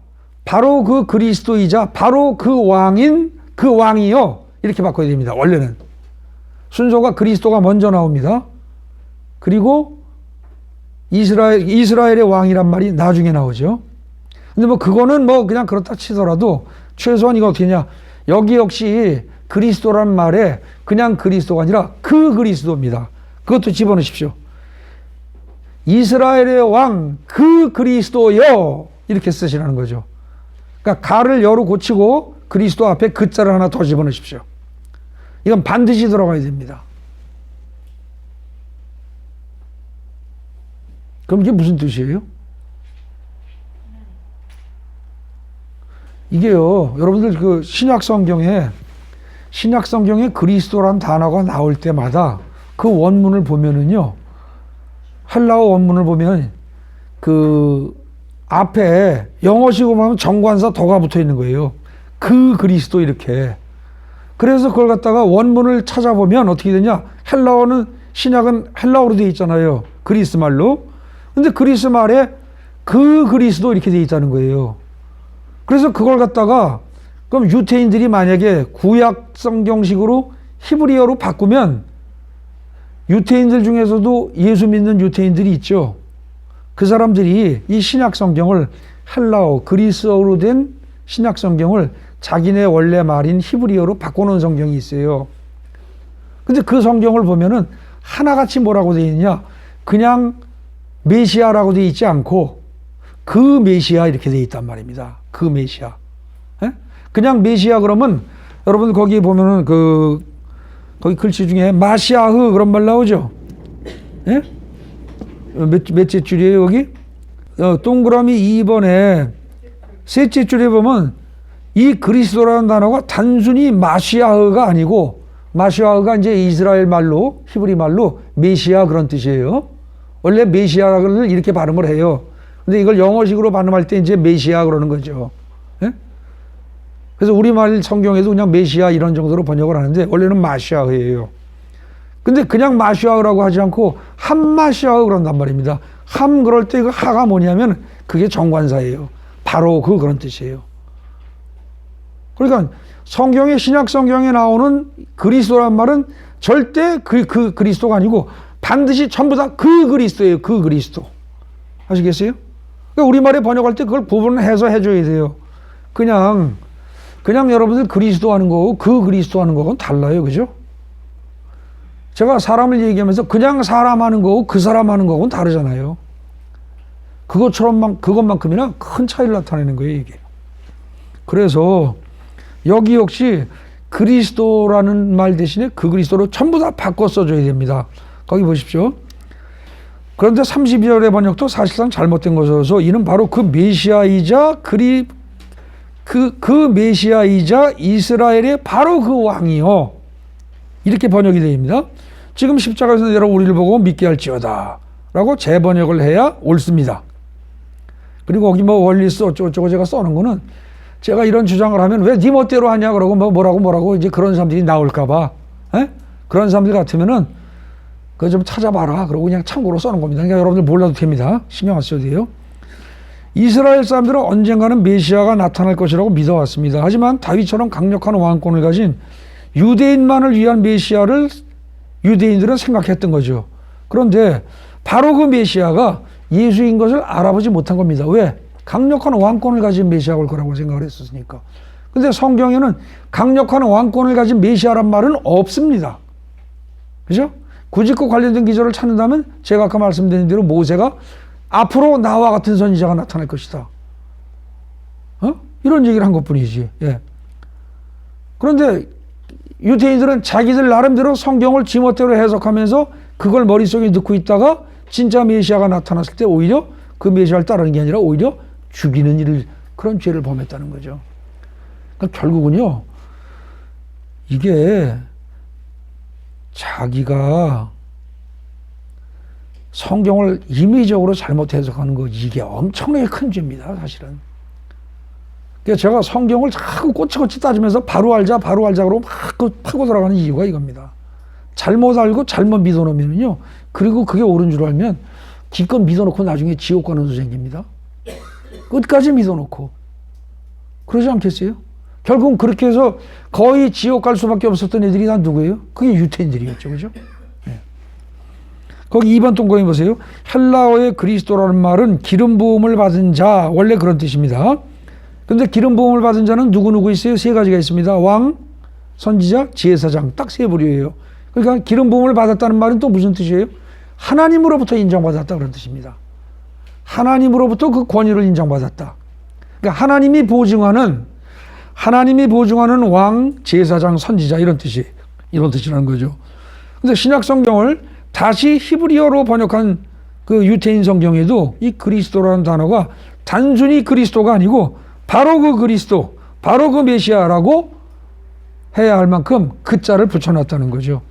바로 그 그리스도이자 바로 그 왕인 그 왕이요. 이렇게 바꿔야 됩니다. 원래는. 순서가 그리스도가 먼저 나옵니다. 그리고 이스라엘의 왕이란 말이 나중에 나오죠. 근데 뭐 그거는 뭐 그냥 그렇다 치더라도 최소한 이거 어떻게 냐 여기 역시 그리스도란 말에 그냥 그리스도가 아니라 그 그리스도입니다. 그것도 집어넣으십시오. 이스라엘의 왕 그 그리스도여 이렇게 쓰시라는 거죠. 그러니까 가를 여로 고치고 그리스도 앞에 그자를 하나 더 집어넣으십시오. 이건 반드시 들어가야 됩니다. 그럼 이게 무슨 뜻이에요? 이게요, 여러분들 그 신약 성경에 그리스도란 단어가 나올 때마다 그 원문을 보면은요, 헬라어 원문을 보면 그 앞에 영어식으로 하면 정관사 더가 붙어 있는 거예요. 그 그리스도 이렇게. 그래서 그걸 갖다가 원문을 찾아보면 어떻게 되냐? 헬라어는 신약은 헬라어로 되어 있잖아요. 그리스 말로. 근데 그리스 말에 그 그리스도 이렇게 되어 있다는 거예요. 그래서 그걸 갖다가 그럼 유태인들이 만약에 구약 성경식으로 히브리어로 바꾸면 유태인들 중에서도 예수 믿는 유태인들이 있죠. 그 사람들이 이 신약 성경을 헬라어, 그리스어로 된 신약 성경을 자기네 원래 말인 히브리어로 바꿔놓은 성경이 있어요. 근데 그 성경을 보면은 하나같이 뭐라고 되어 있느냐? 그냥 메시아라고 되어 있지 않고 그 메시아 이렇게 되어 있단 말입니다. 그 메시아. 예? 그냥 메시아 그러면 여러분 거기 보면은 거기 글씨 중에 마시아흐 그런 말 나오죠? 예? 몇째 줄이에요, 여기? 동그라미 2번에 셋째 줄에 보면 이 그리스도라는 단어가 단순히 마시아흐가 아니고 마시아흐가 이제 이스라엘 말로, 히브리 말로 메시아 그런 뜻이에요. 원래 메시아를 이렇게 발음을 해요. 근데 이걸 영어식으로 발음할 때 이제 메시아 그러는 거죠. 예? 그래서 우리말 성경에도 그냥 메시아 이런 정도로 번역을 하는데 원래는 마시아흐예요. 근데 그냥 마시아흐라고 하지 않고 함마시아흐 그런단 말입니다. 함 그럴 때 그 하가 뭐냐면 그게 정관사예요. 바로 그런 뜻이에요. 그러니까 성경에 신약 성경에 나오는 그리스도란 말은 절대 그 그리스도가 아니고 반드시 전부 다 그 그리스도예요. 그 그리스도. 아시겠어요? 그러니까 우리말에 번역할 때 그걸 구분해서 해줘야 돼요. 그냥 여러분들 그리스도 하는 거고 그 그리스도 하는 거하고는 달라요. 그죠? 제가 사람을 얘기하면서 그냥 사람 하는 거고 그 사람 하는 거하고는 다르잖아요. 그것만큼이나 큰 차이를 나타내는 거예요, 이게. 그래서 여기 역시 그리스도라는 말 대신에 그 그리스도로 전부 다 바꿔 써줘야 됩니다. 거기 보십시오. 그런데 32절의 번역도 사실상 잘못된 것이어서 이는 바로 그 메시아이자 그 메시아이자 이스라엘의 바로 그 왕이요. 이렇게 번역이 됩니다. 지금 십자가에서 내려 우리를 보고 믿게 할지어다 라고 재번역을 해야 옳습니다. 그리고 거기 뭐 원리스 어쩌고저쩌고 제가 써놓은 거는 제가 이런 주장을 하면 왜 네 멋대로 하냐 그러고 뭐라고 이제 그런 사람들이 나올까봐 그런 사람들 같으면은 그거 좀 찾아봐라 그러고 그냥 참고로 써놓은 겁니다. 그러니까 여러분들 몰라도 됩니다. 신경 안 써도 돼요. 이스라엘 사람들은 언젠가는 메시아가 나타날 것이라고 믿어왔습니다. 하지만 다윗처럼 강력한 왕권을 가진 유대인만을 위한 메시아를 유대인들은 생각했던 거죠. 그런데 바로 그 메시아가 예수인 것을 알아보지 못한 겁니다. 왜? 강력한 왕권을 가진 메시아가 올 거라고 생각을 했었으니까. 근데 성경에는 강력한 왕권을 가진 메시아란 말은 없습니다. 그죠? 굳이 그 관련된 기절을 찾는다면 제가 아까 말씀드린 대로 모세가 앞으로 나와 같은 선지자가 나타날 것이다. 이런 얘기를 한 것뿐이지. 예. 그런데 유대인들은 자기들 나름대로 성경을 지멋대로 해석하면서 그걸 머릿속에 넣고 있다가 진짜 메시아가 나타났을 때 오히려 그 메시아를 따르는 게 아니라 오히려 죽이는 그런 죄를 범했다는 거죠. 그러니까 결국은요, 이게 자기가 성경을 임의적으로 잘못 해석하는 거 이게 엄청나게 큰 죄입니다, 사실은. 그러니까 제가 성경을 자꾸 꼬치꼬치 따지면서 바로 알자 그러고 막 파고 들어가는 이유가 이겁니다. 잘못 알고 잘못 믿어놓으면요, 그리고 그게 옳은 줄 알면 기껏 믿어놓고 나중에 지옥 가는 수 생깁니다. 끝까지 믿어놓고. 그러지 않겠어요? 결국은 그렇게 해서 거의 지옥 갈 수밖에 없었던 애들이 다 누구예요? 그게 유태인들이었죠. 그죠? 네. 거기 2번 동그라미 보세요. 헬라어의 그리스도라는 말은 기름 부음을 받은 자, 원래 그런 뜻입니다. 근데 기름 부음을 받은 자는 누구 있어요? 세 가지가 있습니다. 왕, 선지자, 제사장. 딱 세 부류예요. 그러니까 기름 부음을 받았다는 말은 또 무슨 뜻이에요? 하나님으로부터 인정받았다 그런 뜻입니다. 하나님으로부터 그 권위를 인정받았다. 그러니까 하나님이 보증하는 왕, 제사장, 선지자 이런 뜻이라는 거죠. 근데 신약 성경을 다시 히브리어로 번역한 그 유태인 성경에도 이 그리스도라는 단어가 단순히 그리스도가 아니고 바로 그 그리스도, 바로 그 메시아라고 해야 할 만큼 그 자를 붙여놨다는 거죠.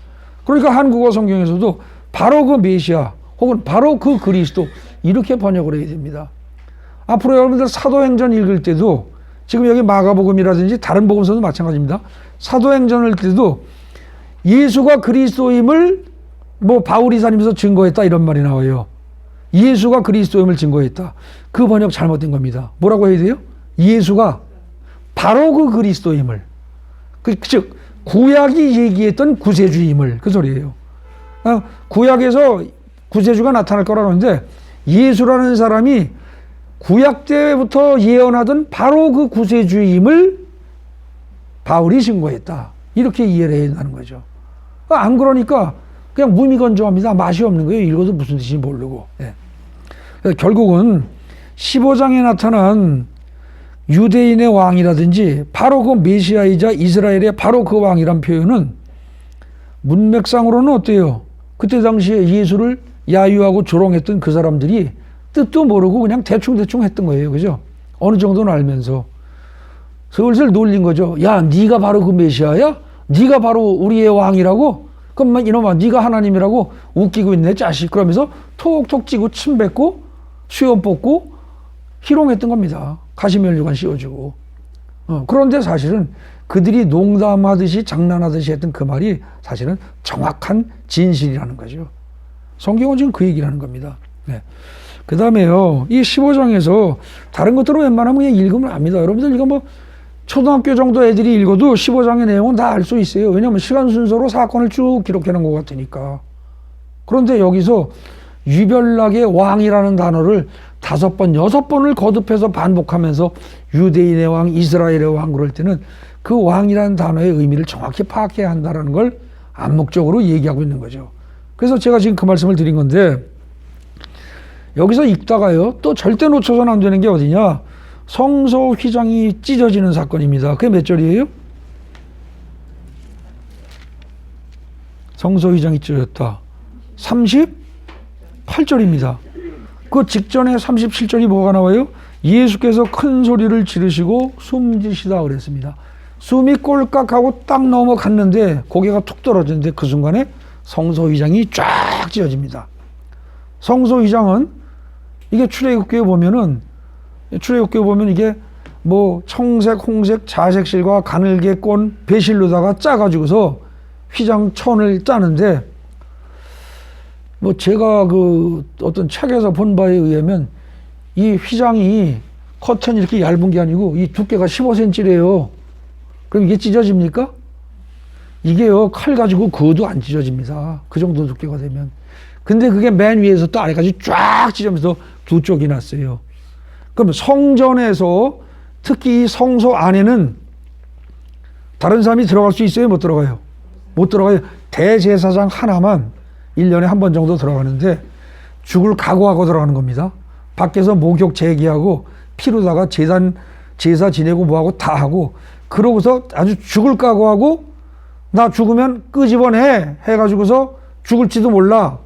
그러니까 한국어 성경에서도 바로 그 메시아 혹은 바로 그 그리스도 이렇게 번역을 해야 됩니다. 앞으로 여러분들 사도행전 읽을 때도 지금 여기 마가복음이라든지 다른 복음서도 마찬가지입니다. 사도행전을 읽을 때도 예수가 그리스도임을 바울이 다니면서 증거했다 이런 말이 나와요. 예수가 그리스도임을 증거했다. 그 번역 잘못된 겁니다. 뭐라고 해야 돼요? 예수가 바로 그 그리스도임을, 즉 구약이 얘기했던 구세주임을, 그 소리예요. 구약에서 구세주가 나타날 거라는데 예수라는 사람이 구약 때부터 예언하던 바로 그 구세주임을 바울이 증거했다. 이렇게 이해를 해야 한다는 거죠. 안 그러니까 그냥 무미건조합니다. 맛이 없는 거예요. 읽어도 무슨 뜻인지 모르고. 예. 결국은 15장에 나타난 유대인의 왕이라든지 바로 그 메시아이자 이스라엘의 바로 그 왕이란 표현은 문맥상으로는 어때요? 그때 당시에 예수를 야유하고 조롱했던 그 사람들이 뜻도 모르고 그냥 대충대충 했던 거예요. 그죠? 어느 정도는 알면서. 슬슬 놀린 거죠. 야, 네가 바로 그 메시아야? 네가 바로 우리의 왕이라고? 그럼 이놈아, 네가 하나님이라고 웃기고 있네, 자식. 그러면서 톡톡 찌고 침 뱉고 수염 뽑고 희롱했던 겁니다. 가시면류관 씌워주고. 그런데 사실은 그들이 농담하듯이 장난하듯이 했던 그 말이 사실은 정확한 진실이라는 거죠. 성경은 지금 그 얘기를 하는 겁니다. 네. 그 다음에요, 이 15장에서 다른 것들은 웬만하면 그냥 읽으면 압니다. 여러분들 이거 뭐 초등학교 정도 애들이 읽어도 15장의 내용은 다 알 수 있어요. 왜냐하면 시간 순서로 사건을 쭉 기록해 놓은 것 같으니까. 그런데 여기서 유별나게 왕이라는 단어를 5번, 6번을 거듭해서 반복하면서 유대인의 왕, 이스라엘의 왕 그럴 때는 그 왕이라는 단어의 의미를 정확히 파악해야 한다는 걸 암묵적으로 얘기하고 있는 거죠. 그래서 제가 지금 그 말씀을 드린 건데, 여기서 읽다가요, 또 절대 놓쳐서는 안 되는 게 어디냐? 성소 휘장이 찢어지는 사건입니다. 그게 몇 절이에요? 성소 휘장이 찢어졌다. 38절입니다. 그 직전에 37절이 뭐가 나와요? 예수께서 큰 소리를 지르시고 숨지시다 그랬습니다. 숨이 꼴깍하고 딱 넘어갔는데 고개가 툭 떨어졌는데 그 순간에 성소 휘장이 쫙 찢어집니다. 성소 휘장은 이게 출애굽기에 보면 이게 뭐 청색, 홍색, 자색실과 가늘게 꼰 배실로다가 짜가지고서 휘장 천을 짜는데, 뭐 제가 그 어떤 책에서 본 바에 의하면 이 휘장이 커튼이 이렇게 얇은 게 아니고 이 두께가 15cm래요. 그럼 이게 찢어집니까? 이게요, 칼 가지고 그어도 안 찢어집니다. 그 정도 두께가 되면. 근데 그게 맨 위에서 또 아래까지 쫙 찢어지면서 두 쪽이 났어요. 그럼 성전에서 특히 이 성소 안에는 다른 사람이 들어갈 수 있어요? 못 들어가요? 못 들어가요. 대제사장 하나만 1년에 한 번 정도 들어가는데 죽을 각오하고 들어가는 겁니다. 밖에서 목욕 제기하고 피로다가 제사 지내고 뭐하고 다 하고, 그러고서 아주 죽을 각오하고 나 죽으면 끄집어내 해가지고서 죽을지도 몰라.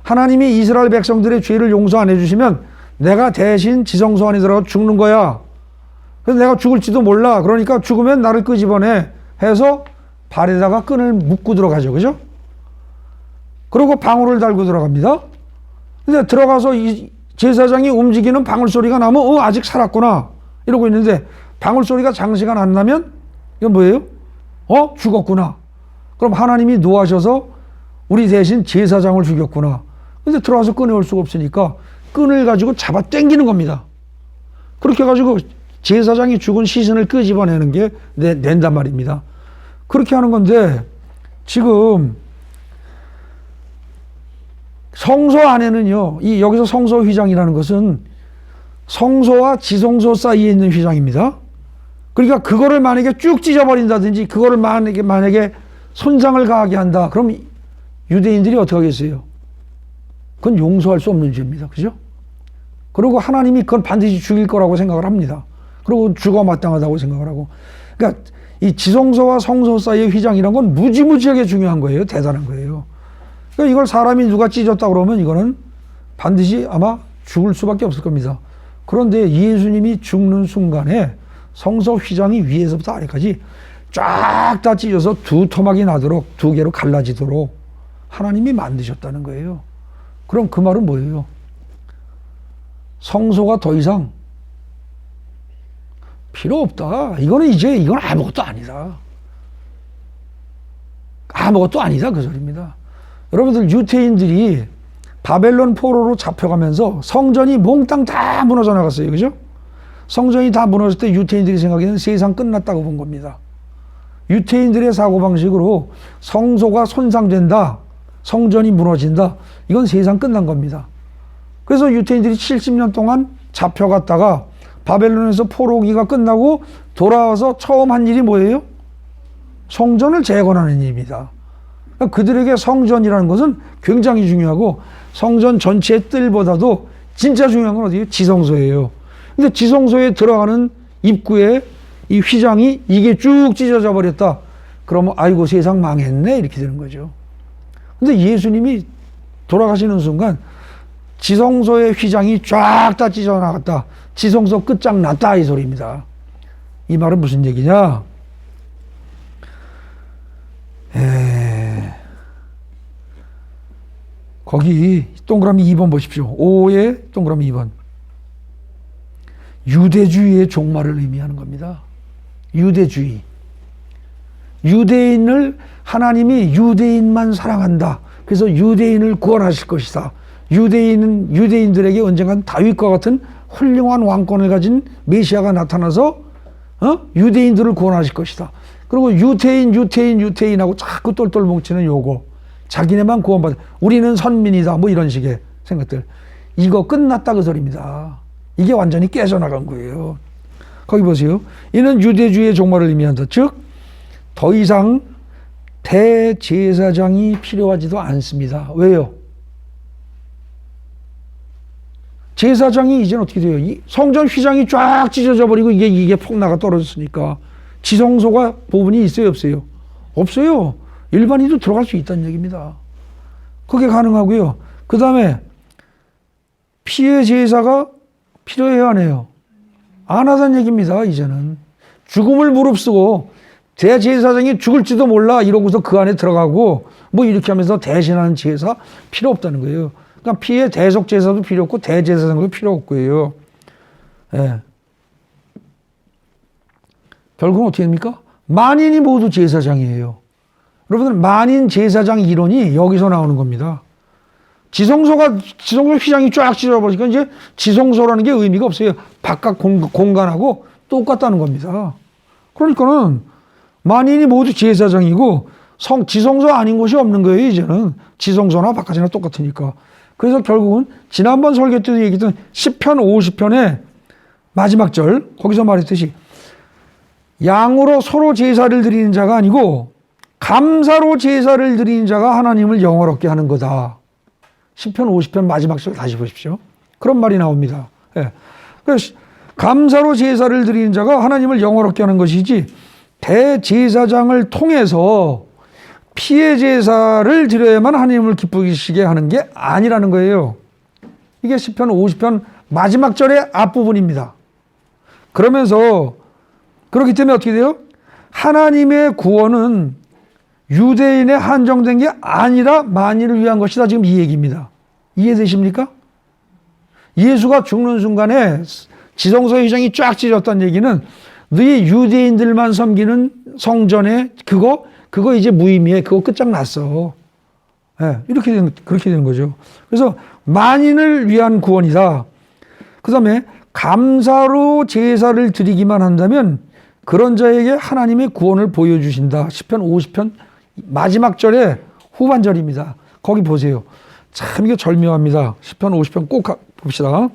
하나님이 이스라엘 백성들의 죄를 용서 안 해주시면 내가 대신 지성소 안에 들어가 죽는 거야. 그래서 내가 죽을지도 몰라. 그러니까 죽으면 나를 끄집어내 해서 발에다가 끈을 묶고 들어가죠. 그죠? 그리고 방울을 달고 들어갑니다. 근데 들어가서 이 제사장이 움직이는 방울 소리가 나면 아직 살았구나 이러고 있는데, 방울 소리가 장시간 안 나면 이건 뭐예요? 죽었구나. 그럼 하나님이 노하셔서 우리 대신 제사장을 죽였구나. 근데 들어와서 꺼내올 수가 없으니까 끈을 가지고 잡아 당기는 겁니다. 그렇게 해가지고 제사장이 죽은 시신을 끄집어내는 게 낸단 말입니다. 그렇게 하는 건데, 지금 성소 안에는요, 여기서 성소 휘장이라는 것은 성소와 지성소 사이에 있는 휘장입니다. 그러니까 그거를 만약에 쭉 찢어버린다든지 그거를 만약에 손상을 가하게 한다. 그럼 유대인들이 어떻게 하겠어요? 그건 용서할 수 없는 죄입니다. 그죠? 그리고 하나님이 그건 반드시 죽일 거라고 생각을 합니다. 그리고 죽어 마땅하다고 생각을 하고. 그러니까 이 지성소와 성소 사이의 휘장이란 건 무지무지하게 중요한 거예요. 대단한 거예요. 그러니까 이걸 사람이 누가 찢었다 그러면 이거는 반드시 아마 죽을 수밖에 없을 겁니다. 그런데 예수님이 죽는 순간에 성소 휘장이 위에서부터 아래까지 쫙 다 찢어서 두 토막이 나도록, 두 개로 갈라지도록 하나님이 만드셨다는 거예요. 그럼 그 말은 뭐예요? 성소가 더 이상 필요 없다. 이건 아무것도 아니다. 아무것도 아니다. 그 소리입니다. 여러분들, 유태인들이 바벨론 포로로 잡혀가면서 성전이 몽땅 다 무너져 나갔어요. 그죠? 성전이 다 무너질 때 유태인들이 생각하기에는 세상 끝났다고 본 겁니다. 유태인들의 사고방식으로 성소가 손상된다, 성전이 무너진다, 이건 세상 끝난 겁니다. 그래서 유태인들이 70년 동안 잡혀갔다가 바벨론에서 포로기가 끝나고 돌아와서 처음 한 일이 뭐예요? 성전을 재건하는 일입니다. 그러니까 그들에게 성전이라는 것은 굉장히 중요하고 성전 전체의 뜰보다도 진짜 중요한 건 어디예요? 지성소예요. 근데 지성소에 들어가는 입구에 이 휘장이 이게 쭉 찢어져 버렸다. 그러면 아이고 세상 망했네 이렇게 되는 거죠. 근데 예수님이 돌아가시는 순간 지성소의 휘장이 쫙 다 찢어나갔다. 지성소 끝장났다 이 소리입니다. 이 말은 무슨 얘기냐? 거기 동그라미 2번 보십시오. 5에 동그라미 2번. 유대주의의 종말을 의미하는 겁니다. 유대주의. 유대인을 하나님이 유대인만 사랑한다. 그래서 유대인을 구원하실 것이다. 유대인들에게 언젠간 다윗과 같은 훌륭한 왕권을 가진 메시아가 나타나서 유대인들을 구원하실 것이다. 그리고 유태인하고 자꾸 똘똘 뭉치는 요거. 자기네만 구원받아. 우리는 선민이다. 뭐 이런 식의 생각들. 이거 끝났다 그 소리입니다. 이게 완전히 깨져나간 거예요. 거기 보세요. 이는 유대주의의 종말을 의미한다. 즉, 더 이상 대제사장이 필요하지도 않습니다. 왜요? 제사장이 이제는 어떻게 돼요? 이 성전 휘장이 쫙 찢어져 버리고 이게 폭나가 떨어졌으니까 지성소가 부분이 있어요, 없어요? 없어요. 일반인도 들어갈 수 있다는 얘기입니다. 그게 가능하고요. 그 다음에 피의 제사가 필요해요, 안 해요? 안 하다는 얘기입니다, 이제는. 죽음을 무릅쓰고 대제사장이 죽을지도 몰라 이러고서 그 안에 들어가고 뭐 이렇게 하면서 대신하는 제사 필요 없다는 거예요. 그러니까 피의 대속 제사도 필요 없고 대제사장도 필요 없고요. 예. 결국은 어떻게 됩니까? 만인이 모두 제사장이에요. 여러분들 만인 제사장 이론이 여기서 나오는 겁니다. 지성소 휘장이 쫙 찢어버리니까 이제 지성소라는 게 의미가 없어요. 바깥 공간하고 똑같다는 겁니다. 그러니까는 만인이 모두 제사장이고 지성소 아닌 곳이 없는 거예요. 이제는 지성소나 바깥이나 똑같으니까. 그래서 결국은 지난번 설교 때도 얘기했던 시편 50편의 마지막 절 거기서 말했듯이 양으로 서로 제사를 드리는 자가 아니고 감사로 제사를 드리는 자가 하나님을 영화롭게 하는 거다. 시편 50편 마지막 절 다시 보십시오. 그런 말이 나옵니다. 예. 그래서 감사로 제사를 드리는 자가 하나님을 영화롭게 하는 것이지 대제사장을 통해서 피의 제사를 드려야만 하나님을 기쁘시게 하는 게 아니라는 거예요. 이게 시편 50편 마지막 절의 앞부분입니다. 그러면서 그렇기 때문에 어떻게 돼요? 하나님의 구원은 유대인에 한정된 게 아니라 만인을 위한 것이다. 지금 이 얘기입니다. 이해되십니까? 예수가 죽는 순간에 지성소의 휘장이 쫙 찢어졌다는 얘기는 너희 유대인들만 섬기는 성전에 그거 이제 무의미해. 그거 끝장났어. 예, 그렇게 되는 거죠. 그래서 만인을 위한 구원이다. 그 다음에 감사로 제사를 드리기만 한다면 그런 자에게 하나님의 구원을 보여주신다. 시편 50편 마지막 절의 후반절입니다. 거기 보세요. 참 이게 절묘합니다. 시편 50편 꼭 봅시다.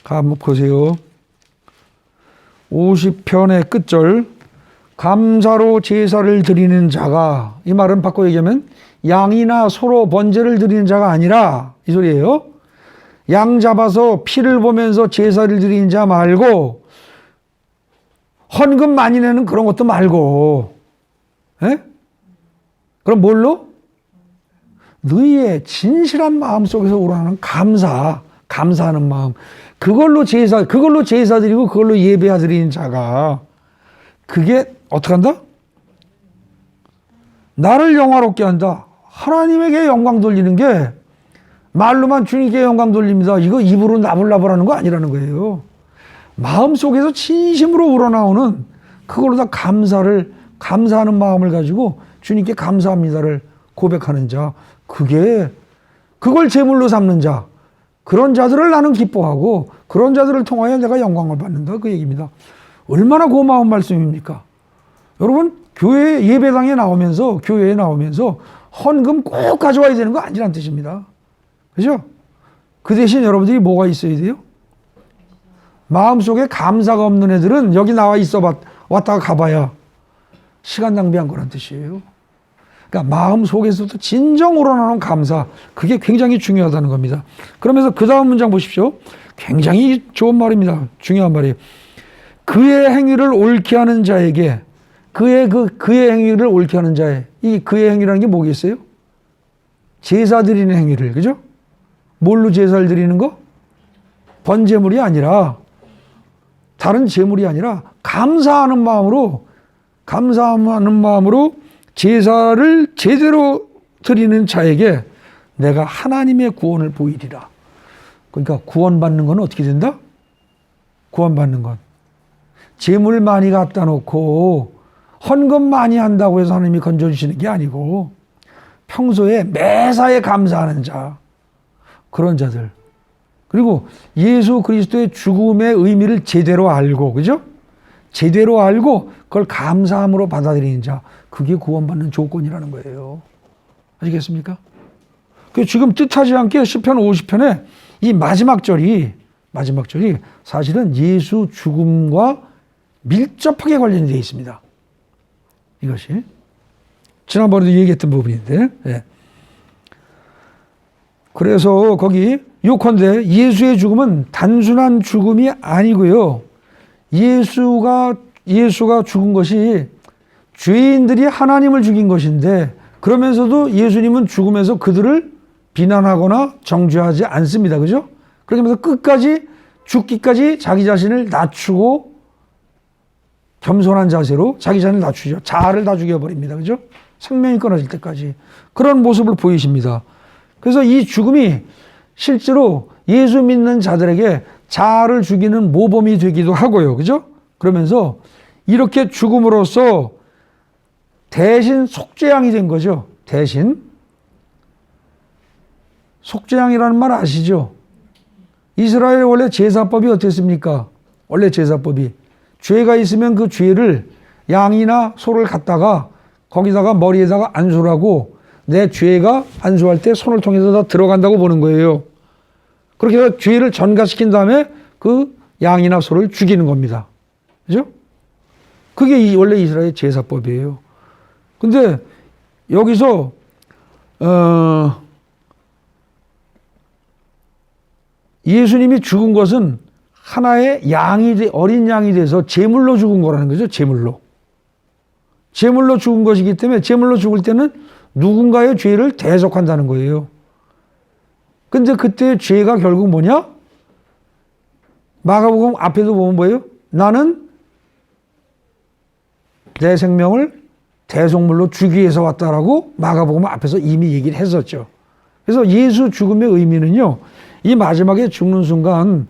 한번 보세요. 50편의 끝절. 감사로 제사를 드리는 자가, 이 말은 바꿔 얘기하면 양이나 소로 번제를 드리는 자가 아니라 이 소리예요. 양 잡아서 피를 보면서 제사를 드리는 자 말고 헌금 많이 내는 그런 것도 말고, 에? 그럼 뭘로? 너희의 진실한 마음 속에서 우러나는 감사하는 마음. 그걸로 제사 드리고 그걸로 예배 드리는 자가 그게 어떻게 한다? 나를 영화롭게 한다. 하나님에게 영광 돌리는 게 말로만 주님께 영광 돌립니다. 이거 입으로 나불나불 하는 거 아니라는 거예요. 마음속에서 진심으로 우러나오는 그걸로 다 감사하는 마음을 가지고 주님께 감사합니다를 고백하는 자. 그걸 제물로 삼는 자. 그런 자들을 나는 기뻐하고 그런 자들을 통하여 내가 영광을 받는다. 그 얘기입니다. 얼마나 고마운 말씀입니까? 여러분, 예배당에 나오면서, 교회에 나오면서 헌금 꼭 가져와야 되는 거 아니란 뜻입니다. 그죠? 그 대신 여러분들이 뭐가 있어야 돼요? 마음속에 감사가 없는 애들은 여기 나와 왔다가 가봐야 시간 낭비한 거란 뜻이에요. 그러니까 마음속에서도 진정 우러나오는 감사, 그게 굉장히 중요하다는 겁니다. 그러면서 그 다음 문장 보십시오. 굉장히 좋은 말입니다. 중요한 말이에요. 그의 행위를 옳게 하는 자에게, 그의 행위를 옳게 하는 자의, 이 그의 행위라는 게 뭐겠어요? 제사 드리는 행위를, 그죠? 뭘로 제사를 드리는 거? 번제물이 아니라, 다른 제물이 아니라 감사하는 마음으로 제사를 제대로 드리는 자에게 내가 하나님의 구원을 보이리라. 그러니까 구원받는 건 어떻게 된다? 구원받는 건 제물 많이 갖다 놓고 헌금 많이 한다고 해서 하나님이 건져주시는 게 아니고 평소에 매사에 감사하는 자, 그런 자들, 그리고 예수 그리스도의 죽음의 의미를 제대로 알고, 그죠? 제대로 알고 그걸 감사함으로 받아들이는 자, 그게 구원받는 조건이라는 거예요. 아시겠습니까? 그 지금 뜻하지 않게 시편 50편에 이 마지막 절이 사실은 예수 죽음과 밀접하게 관련되어 있습니다. 이것이 지난번에도 얘기했던 부분인데, 예. 그래서 거기 요컨대 예수의 죽음은 단순한 죽음이 아니고요. 예수가 죽은 것이 죄인들이 하나님을 죽인 것인데, 그러면서도 예수님은 죽음에서 그들을 비난하거나 정죄하지 않습니다. 그죠? 그러면서 끝까지 죽기까지 자기 자신을 낮추고 겸손한 자세로 자기 자신을 낮추죠. 자아를 다 죽여버립니다. 그죠? 생명이 끊어질 때까지 그런 모습을 보이십니다. 그래서 이 죽음이 실제로 예수 믿는 자들에게 자아를 죽이는 모범이 되기도 하고요. 그죠? 그러면서 이렇게 죽음으로써 대신 속죄양이 된 거죠. 대신. 속죄양이라는 말 아시죠? 이스라엘 원래 제사법이 어땠습니까? 원래 제사법이 죄가 있으면 그 죄를 양이나 소를 갖다가 거기다가 머리에다가 안수라고, 내 죄가 안수할 때 손을 통해서 다 들어간다고 보는 거예요. 그렇게 해서 죄를 전가시킨 다음에 그 양이나 소를 죽이는 겁니다. 그죠? 그게 원래 이스라엘 제사법이에요. 근데 여기서 예수님이 죽은 것은 하나의 어린 양이 돼서 제물로 죽은 거라는 거죠. 제물로 죽은 것이기 때문에 제물로 죽을 때는 누군가의 죄를 대속한다는 거예요. 근데 그때의 죄가 결국 뭐냐? 마가복음 앞에도 보면 뭐예요? 나는 내 생명을 대속물로 주기 위해서 왔다라고 마가복음 앞에서 이미 얘기를 했었죠. 그래서 예수 죽음의 의미는요, 이 마지막에 죽는 순간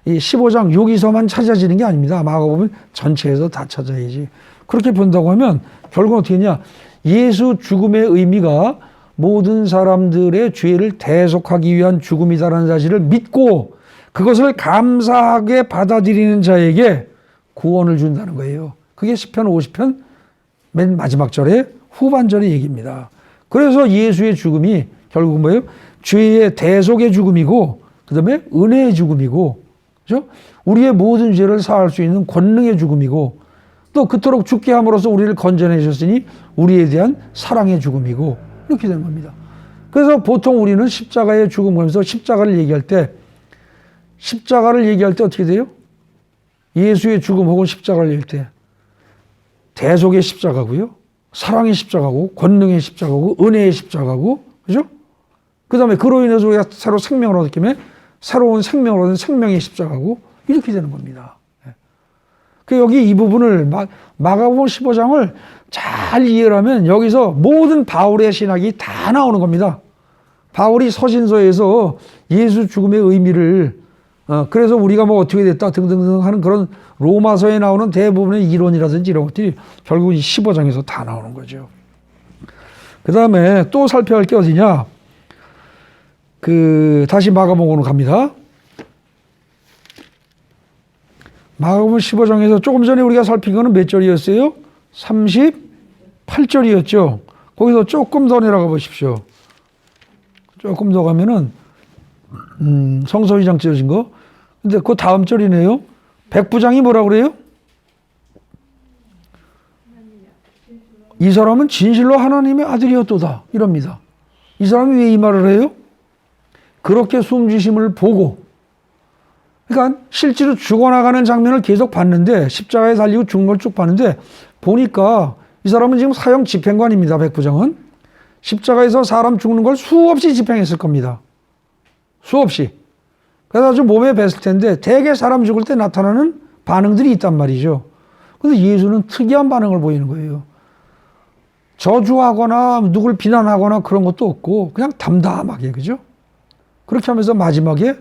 이 15장 여기서만 찾아지는 게 아닙니다. 마가복음 전체에서 다 찾아야지. 그렇게 본다고 하면 결국은 어떻게 했냐? 예수 죽음의 의미가 모든 사람들의 죄를 대속하기 위한 죽음이다라는 사실을 믿고 그것을 감사하게 받아들이는 자에게 구원을 준다는 거예요. 그게 시편 50편 맨 마지막 절의 후반절의 얘기입니다. 그래서 예수의 죽음이 결국은 뭐예요? 죄의 대속의 죽음이고, 그 다음에 은혜의 죽음이고, 그죠? 우리의 모든 죄를 사할 수 있는 권능의 죽음이고, 또 그토록 죽게 함으로써 우리를 건져내 주셨으니 우리에 대한 사랑의 죽음이고, 이렇게 되는 겁니다. 그래서 보통 우리는 십자가의 죽음 하면서 십자가를 얘기할 때 어떻게 돼요? 예수의 죽음 혹은 십자가를 얘기할 때 대속의 십자가고요, 사랑의 십자가고, 권능의 십자가고, 은혜의 십자가고, 그죠? 그 다음에 그로 인해서 우리가 새로 생명을 얻기 때문에 새로운 생명을 얻은 생명의 십자가고, 이렇게 되는 겁니다. 그 여기 이 부분을 마가복음 15장을 잘 이해를 하면 여기서 모든 바울의 신학이 다 나오는 겁니다. 바울이 서신서에서 예수 죽음의 의미를 그래서 우리가 뭐 어떻게 됐다 등등등 하는 그런 로마서에 나오는 대부분의 이론이라든지 이런 것들이 결국 이 15장에서 다 나오는 거죠. 그 다음에 또 살펴야 할 게 어디냐? 다시 마가복음으로 갑니다. 마가복음 15장에서 조금 전에 우리가 살핀 거는 몇 절이었어요? 38절이었죠. 거기서 조금 더 내려가 보십시오. 조금 더 가면은 성소회장 찢어진 거. 근데 그 다음 절이네요. 백부장이 뭐라 그래요? 이 사람은 진실로 하나님의 아들이었도다. 이럽니다. 이 사람이 왜 이 말을 해요? 그렇게 숨지심을 보고, 그러니까 실제로 죽어나가는 장면을 계속 봤는데, 십자가에 달리고 죽는 걸 쭉 봤는데, 보니까 이 사람은 지금 사형 집행관입니다. 백부장은. 십자가에서 사람 죽는 걸 수없이 집행했을 겁니다. 수없이. 그래서 아주 몸에 뱄을 텐데 대개 사람 죽을 때 나타나는 반응들이 있단 말이죠. 근데 예수는 특이한 반응을 보이는 거예요. 저주하거나 누굴 비난하거나 그런 것도 없고 그냥 담담하게, 그죠? 그렇게 하면서 마지막에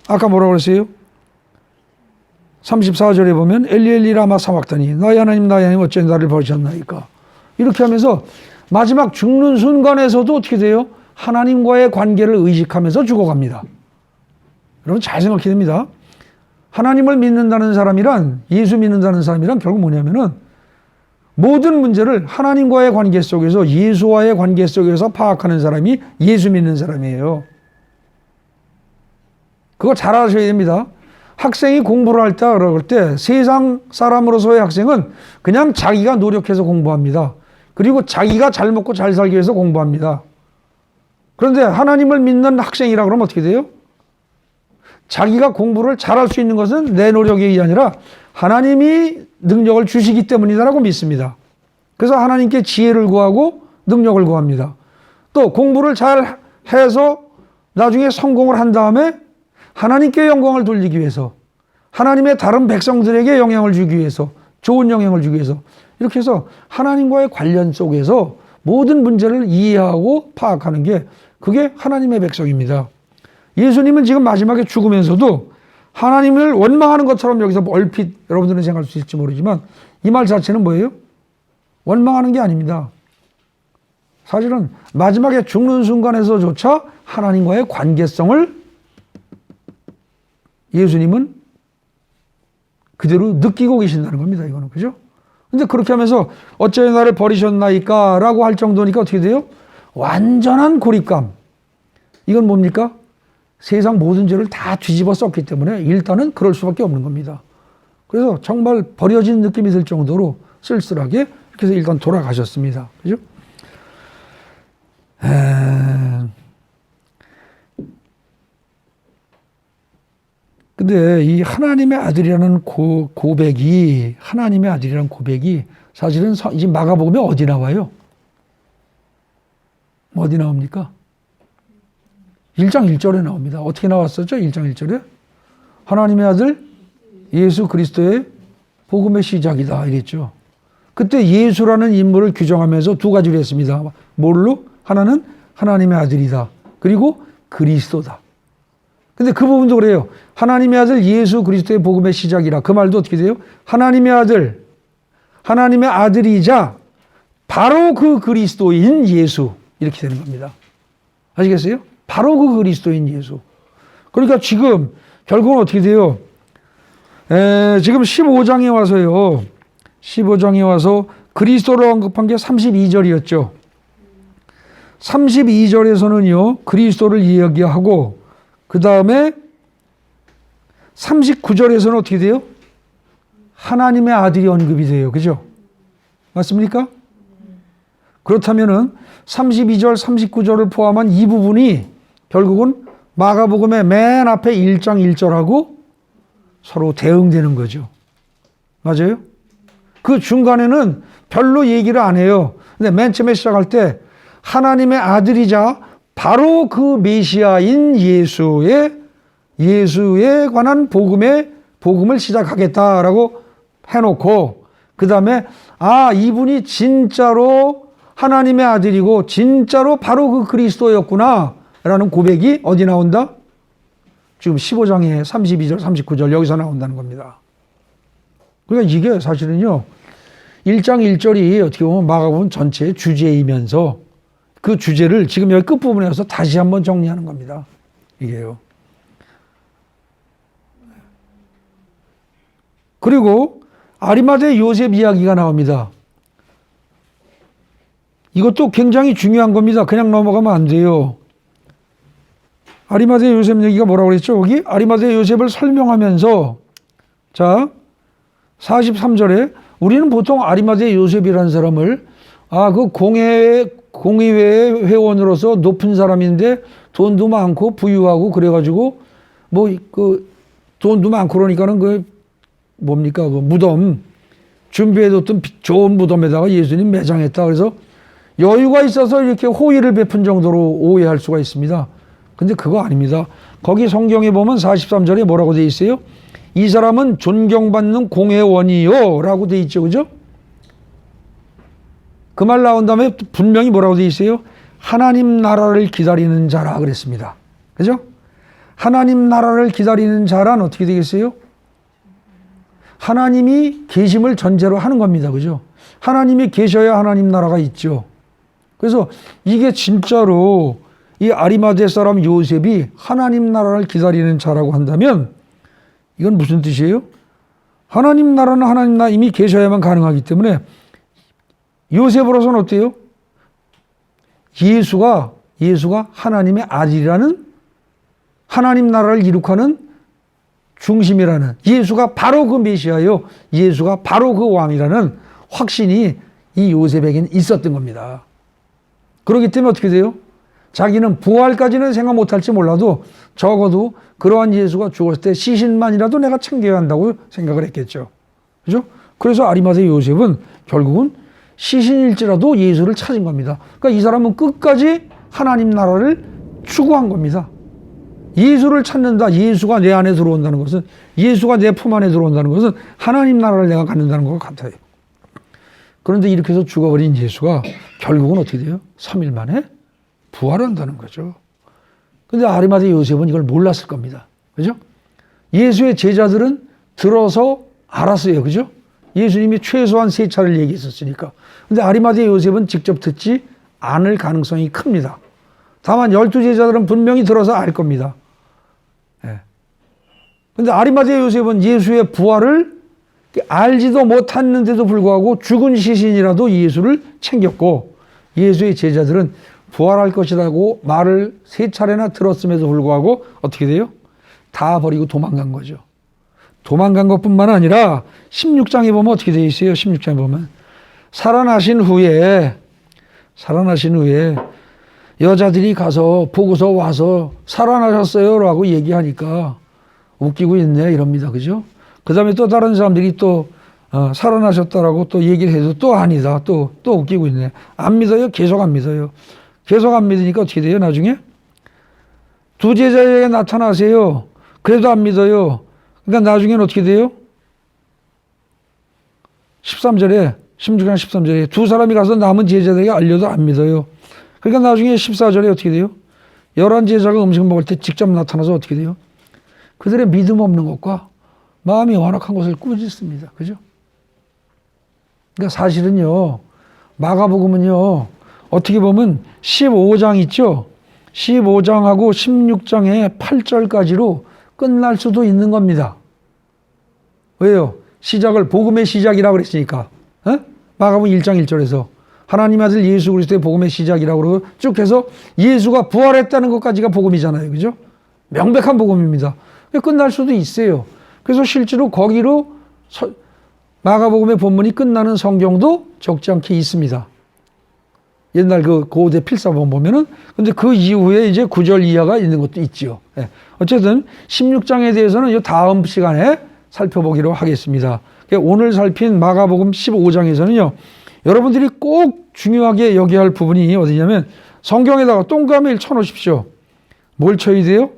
아까 뭐라고 그랬어요? 34절에 보면 엘리 라마 사박다니 나의 하나님 어찌 나를 버리셨나이까. 이렇게 하면서 마지막 죽는 순간에서도 어떻게 돼요? 하나님과의 관계를 의식하면서 죽어갑니다. 여러분 잘 생각해야 됩니다. 하나님을 믿는다는 사람이란, 예수 믿는다는 사람이란 결국 뭐냐면은 모든 문제를 하나님과의 관계 속에서, 예수와의 관계 속에서 파악하는 사람이 예수 믿는 사람이에요. 그거 잘 아셔야 됩니다. 학생이 공부를 할 때, 그럴 때 세상 사람으로서의 학생은 그냥 자기가 노력해서 공부합니다. 그리고 자기가 잘 먹고 잘 살기 위해서 공부합니다. 그런데 하나님을 믿는 학생이라 그러면 어떻게 돼요? 자기가 공부를 잘할 수 있는 것은 내 노력에 의해 아니라 하나님이 능력을 주시기 때문이다라고 믿습니다. 그래서 하나님께 지혜를 구하고 능력을 구합니다. 또 공부를 잘 해서 나중에 성공을 한 다음에 하나님께 영광을 돌리기 위해서, 하나님의 다른 백성들에게 영향을 주기 위해서, 좋은 영향을 주기 위해서, 이렇게 해서 하나님과의 관련 속에서 모든 문제를 이해하고 파악하는 게, 그게 하나님의 백성입니다. 예수님은 지금 마지막에 죽으면서도 하나님을 원망하는 것처럼 여기서 얼핏 여러분들은 생각할 수 있을지 모르지만 이 말 자체는 뭐예요? 원망하는 게 아닙니다. 사실은 마지막에 죽는 순간에서조차 하나님과의 관계성을 예수님은 그대로 느끼고 계신다는 겁니다. 이거는, 그죠? 근데 그렇게 하면서 어째 나를 버리셨나이까 라고 할 정도니까 어떻게 돼요? 완전한 고립감. 이건 뭡니까? 세상 모든 죄를 다 뒤집어 썼기 때문에 일단은 그럴 수밖에 없는 겁니다. 그래서 정말 버려진 느낌이 들 정도로 쓸쓸하게 이렇게 해서 일단 돌아가셨습니다. 그죠? 근데 이 하나님의 아들이라는 고백이, 하나님의 아들이라는 고백이 사실은 이제 마가복음에 어디 나와요? 어디 나옵니까? 1장 1절에 나옵니다. 어떻게 나왔었죠? 1장 1절에? 하나님의 아들 예수 그리스도의 복음의 시작이다 이랬죠. 그때 예수라는 인물을 규정하면서 두 가지를 했습니다. 뭘로? 하나는 하나님의 아들이다. 그리고 그리스도다. 근데 그 부분도 그래요. 하나님의 아들 예수 그리스도의 복음의 시작이라. 그 말도 어떻게 돼요? 하나님의 아들, 하나님의 아들이자 바로 그 그리스도인 예수. 이렇게 되는 겁니다. 아시겠어요? 바로 그 그리스도인 예수. 그러니까 지금 결국은 어떻게 돼요? 지금 15장에 와서요. 15장에 와서 그리스도를 언급한 게 32절이었죠. 32절에서는요. 그리스도를 이야기하고 그 다음에 39절에서는 어떻게 돼요? 하나님의 아들이 언급이 돼요. 그죠? 맞습니까? 그렇다면은 32절, 39절을 포함한 이 부분이 결국은 마가복음의 맨 앞에 1장 1절하고 서로 대응되는 거죠. 맞아요? 그 중간에는 별로 얘기를 안 해요. 근데 맨 처음에 시작할 때 하나님의 아들이자 바로 그 메시아인 예수에 관한 복음을 시작하겠다라고 해놓고 그 다음에 이분이 진짜로 하나님의 아들이고 진짜로 바로 그 그리스도였구나 라는 고백이 어디 나온다? 지금 15장에 32절 39절 여기서 나온다는 겁니다. 그러니까 이게 사실은요 1장 1절이 어떻게 보면 마가복음 전체의 주제이면서 그 주제를 지금 여기 끝부분에 와서 다시 한번 정리하는 겁니다. 이게요. 그리고 아리마대 요셉 이야기가 나옵니다. 이것도 굉장히 중요한 겁니다. 그냥 넘어가면 안 돼요. 아리마대 요셉 얘기가 뭐라고 그랬죠? 여기 아리마대 요셉을 설명하면서 자 43절에 우리는 보통 아리마대 요셉이라는 사람을 그 공의회 회원으로서 높은 사람인데 돈도 많고 부유하고 그래가지고 뭐 그 돈도 많고 그러니까는 그 뭡니까 그 무덤 준비해뒀던 좋은 무덤에다가 예수님 매장했다. 그래서 여유가 있어서 이렇게 호의를 베푼 정도로 오해할 수가 있습니다. 근데 그거 아닙니다. 거기 성경에 보면 43절에 뭐라고 돼 있어요? 이 사람은 존경받는 공회원이요 라고 돼 있죠. 그죠? 그 말 나온 다음에 분명히 뭐라고 돼 있어요? 하나님 나라를 기다리는 자라 그랬습니다. 그죠? 하나님 나라를 기다리는 자란 어떻게 되겠어요? 하나님이 계심을 전제로 하는 겁니다. 그죠? 하나님이 계셔야 하나님 나라가 있죠. 그래서 이게 진짜로 이 아리마대 사람 요셉이 하나님 나라를 기다리는 자라고 한다면 이건 무슨 뜻이에요? 하나님 나라는 하나님 나라 이미 계셔야만 가능하기 때문에 요셉으로서는 어때요? 예수가 하나님의 아들이라는 하나님 나라를 이룩하는 중심이라는 예수가 바로 그 메시아요. 예수가 바로 그 왕이라는 확신이 이 요셉에게는 있었던 겁니다. 그렇기 때문에 어떻게 돼요? 자기는 부활까지는 생각 못할지 몰라도 적어도 그러한 예수가 죽었을 때 시신만이라도 내가 챙겨야 한다고 생각을 했겠죠. 그죠? 그래서 아리마대 요셉은 결국은 시신일지라도 예수를 찾은 겁니다. 그러니까 이 사람은 끝까지 하나님 나라를 추구한 겁니다. 예수를 찾는다. 예수가 내 안에 들어온다는 것은 예수가 내 품 안에 들어온다는 것은 하나님 나라를 내가 갖는다는 것 같아요. 그런데 이렇게 해서 죽어버린 예수가 결국은 어떻게 돼요? 3일 만에 부활한다는 거죠. 근데 아리마대 요셉은 이걸 몰랐을 겁니다. 그죠? 예수의 제자들은 들어서 알았어요. 그죠? 예수님이 최소한 3차례를 얘기했었으니까. 근데 아리마대 요셉은 직접 듣지 않을 가능성이 큽니다. 다만 12제자들은 분명히 들어서 알 겁니다. 예. 근데 아리마대 요셉은 예수의 부활을 알지도 못했는데도 불구하고 죽은 시신이라도 예수를 챙겼고 예수의 제자들은 부활할 것이라고 말을 3차례나 들었음에도 불구하고 어떻게 돼요? 다 버리고 도망간 거죠. 도망간 것뿐만 아니라 16장에 보면 어떻게 되어 있어요? 16장에 보면 살아나신 후에 여자들이 가서 보고서 와서 살아나셨어요 라고 얘기하니까 웃기고 있네 이럽니다. 그죠? 그 다음에 또 다른 사람들이 또 살아나셨다라고 또 얘기를 해도 또 아니다. 또 웃기고 있네. 안 믿어요? 계속 안 믿어요. 계속 안 믿으니까 어떻게 돼요? 나중에 두 제자에게 나타나세요. 그래도 안 믿어요. 그러니까 나중에는 어떻게 돼요? 16장 13절에 두 사람이 가서 남은 제자들에게 알려도 안 믿어요. 그러니까 나중에 14절에 어떻게 돼요? 11제자가 음식 먹을 때 직접 나타나서 어떻게 돼요? 그들의 믿음 없는 것과 마음이 완악한 것을 꾸짖습니다. 그죠? 그러니까 사실은요, 마가복음은요, 어떻게 보면 15장 있죠? 15장하고 16장의 8절까지로 끝날 수도 있는 겁니다. 왜요? 시작을 복음의 시작이라고 그랬으니까. 마가복음 1장 1절에서 하나님 아들 예수 그리스도의 복음의 시작이라고 그러고 쭉 해서 예수가 부활했다는 것까지가 복음이잖아요. 그죠? 명백한 복음입니다. 끝날 수도 있어요. 그래서 실제로 거기로 마가복음의 본문이 끝나는 성경도 적지 않게 있습니다. 옛날 그 고대 필사본 보면은 근데 그 이후에 이제 9절 이하가 있는 것도 있지요. 예. 어쨌든 16장에 대해서는 이 다음 시간에 살펴보기로 하겠습니다. 오늘 살핀 마가복음 15장에서는요. 여러분들이 꼭 중요하게 여겨야 할 부분이 어디냐면 성경에다가 동그라미를 쳐놓으십시오. 뭘 쳐야 돼요?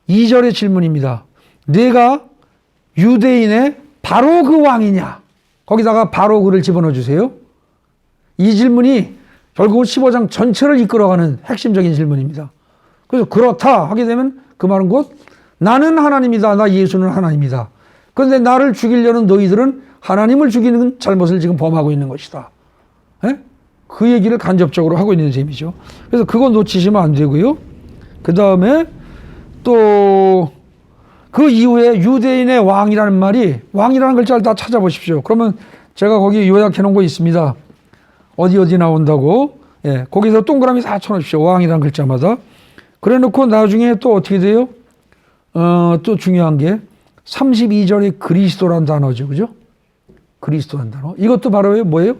2절의 질문입니다. 내가 유대인의 바로 그 왕이냐? 거기다가 바로 그를 집어넣어 주세요. 이 질문이 결국은 15장 전체를 이끌어가는 핵심적인 질문입니다. 그래서 그렇다 하게 되면 그 말은 곧 나는 하나님이다. 나 예수는 하나님이다. 그런데 나를 죽이려는 너희들은 하나님을 죽이는 잘못을 지금 범하고 있는 것이다. 에? 그 얘기를 간접적으로 하고 있는 셈이죠. 그래서 그거 놓치시면 안 되고요. 그 다음에 또 그 이후에 유대인의 왕이라는 말이 왕이라는 글자를 다 찾아보십시오. 그러면 제가 거기 요약해 놓은 거 있습니다. 어디 나온다고. 예, 거기서 동그라미 다 쳐놓으십시오. 왕이라는 글자마다. 그래 놓고 나중에 또 어떻게 돼요? 또 중요한 게 32절에 그리스도란 단어죠. 그죠? 그리스도란 단어. 이것도 바로 뭐예요?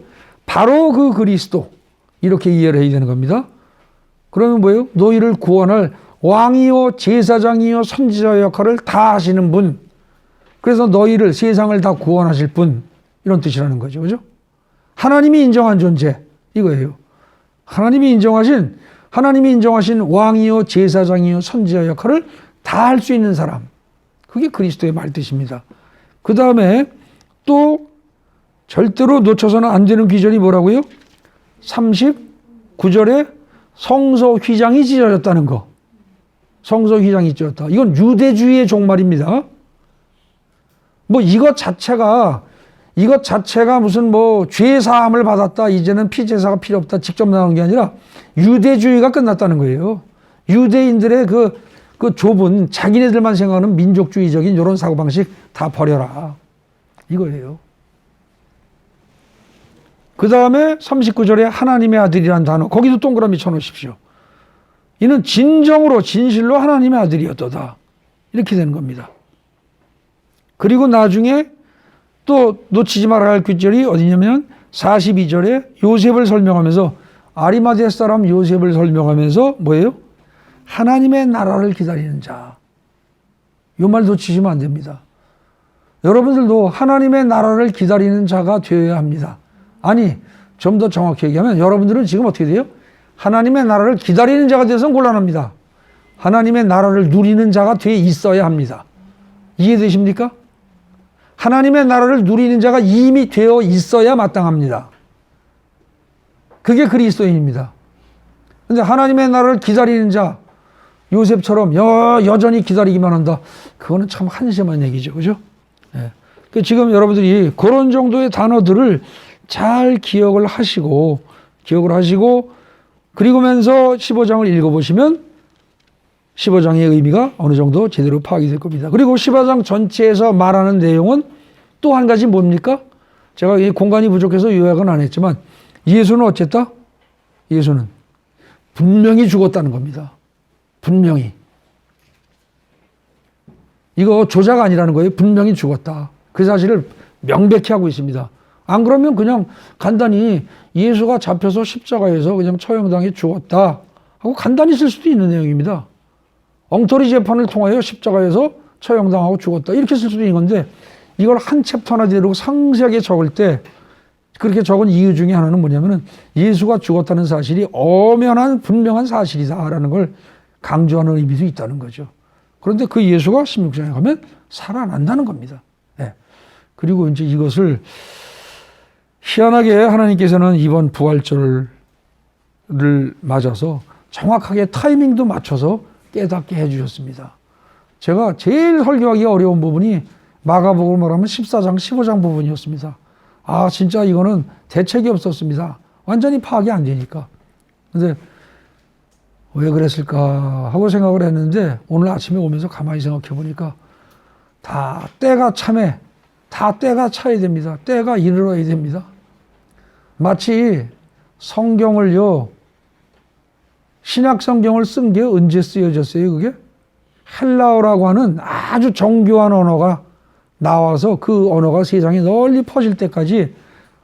바로 그 그리스도. 이렇게 이해를 해야 되는 겁니다. 그러면 뭐예요? 너희를 구원할 왕이요 제사장이요 선지자 역할을 다 하시는 분. 그래서 너희를 세상을 다 구원하실 분. 이런 뜻이라는 거죠. 그죠? 하나님이 인정한 존재. 이거예요. 하나님이 인정하신 왕이요 제사장이요 선지자 역할을 다 할 수 있는 사람. 그게 그리스도의 말뜻입니다. 그 다음에 또 절대로 놓쳐서는 안 되는 귀절이 뭐라고요? 39절에 성소 휘장이 찢어졌다는 거. 성소 휘장이 찢어졌다. 이건 유대주의의 종말입니다. 뭐 이것 자체가 무슨 뭐 죄사함을 받았다. 이제는 피제사가 필요 없다. 직접 나오는 게 아니라 유대주의가 끝났다는 거예요. 유대인들의 그 좁은 자기네들만 생각하는 민족주의적인 이런 사고방식 다 버려라. 이거예요. 그 다음에 39절에 하나님의 아들이란 단어. 거기도 동그라미 쳐놓으십시오. 이는 진정으로 진실로 하나님의 아들이었도다. 이렇게 되는 겁니다. 그리고 나중에 또 놓치지 말아야 할 구절이 어디냐면 42절에 요셉을 설명하면서 아리마대 사람 요셉을 설명하면서 뭐예요? 하나님의 나라를 기다리는 자. 이 말 놓치시면 안 됩니다. 여러분들도 하나님의 나라를 기다리는 자가 되어야 합니다. 아니, 좀 더 정확히 얘기하면 여러분들은 지금 어떻게 돼요? 하나님의 나라를 기다리는 자가 되어서는 곤란합니다. 하나님의 나라를 누리는 자가 돼 있어야 합니다. 이해되십니까? 하나님의 나라를 누리는 자가 이미 되어 있어야 마땅합니다. 그게 그리스도인입니다. 그런데 하나님의 나라를 기다리는 자, 요셉처럼 여전히 기다리기만 한다. 그거는 참 한심한 얘기죠. 그죠? 예. 지금 여러분들이 그런 정도의 단어들을 잘 기억을 하시고 그리고면서 15장을 읽어보시면 15장의 의미가 어느 정도 제대로 파악이 될 겁니다. 그리고 15장 전체에서 말하는 내용은 또 한 가지 뭡니까? 제가 이 공간이 부족해서 요약은 안 했지만 예수는 어쨌다? 예수는 분명히 죽었다는 겁니다. 분명히. 이거 조작 아니라는 거예요. 분명히 죽었다. 그 사실을 명백히 하고 있습니다. 안 그러면 그냥 간단히 예수가 잡혀서 십자가에서 그냥 처형당해 죽었다 하고 간단히 쓸 수도 있는 내용입니다. 엉터리 재판을 통하여 십자가에서 처형당하고 죽었다 이렇게 쓸 수도 있는 건데 이걸 한 챕터나 대로 상세하게 적을 때 그렇게 적은 이유 중에 하나는 뭐냐면은 예수가 죽었다는 사실이 엄연한 분명한 사실이다라는 걸 강조하는 의미도 있다는 거죠. 그런데 그 예수가 16장에 가면 살아난다는 겁니다. 네. 그리고 이제 이것을 희한하게 하나님께서는 이번 부활절을 맞아서 정확하게 타이밍도 맞춰서 깨닫게 해주셨습니다. 제가 제일 설교하기 어려운 부분이 마가복음으로 말하면 14장, 15장 부분이었습니다. 아, 진짜 이거는 대책이 없었습니다. 완전히 파악이 안 되니까. 근데 왜 그랬을까 하고 생각을 했는데 오늘 아침에 오면서 가만히 생각해 보니까 다 때가 참에 다 때가 차야 됩니다. 때가 이르러야 됩니다. 마치 성경을요, 신약 성경을 쓴 게 언제 쓰여졌어요, 그게? 헬라어라고 하는 아주 정교한 언어가 나와서 그 언어가 세상에 널리 퍼질 때까지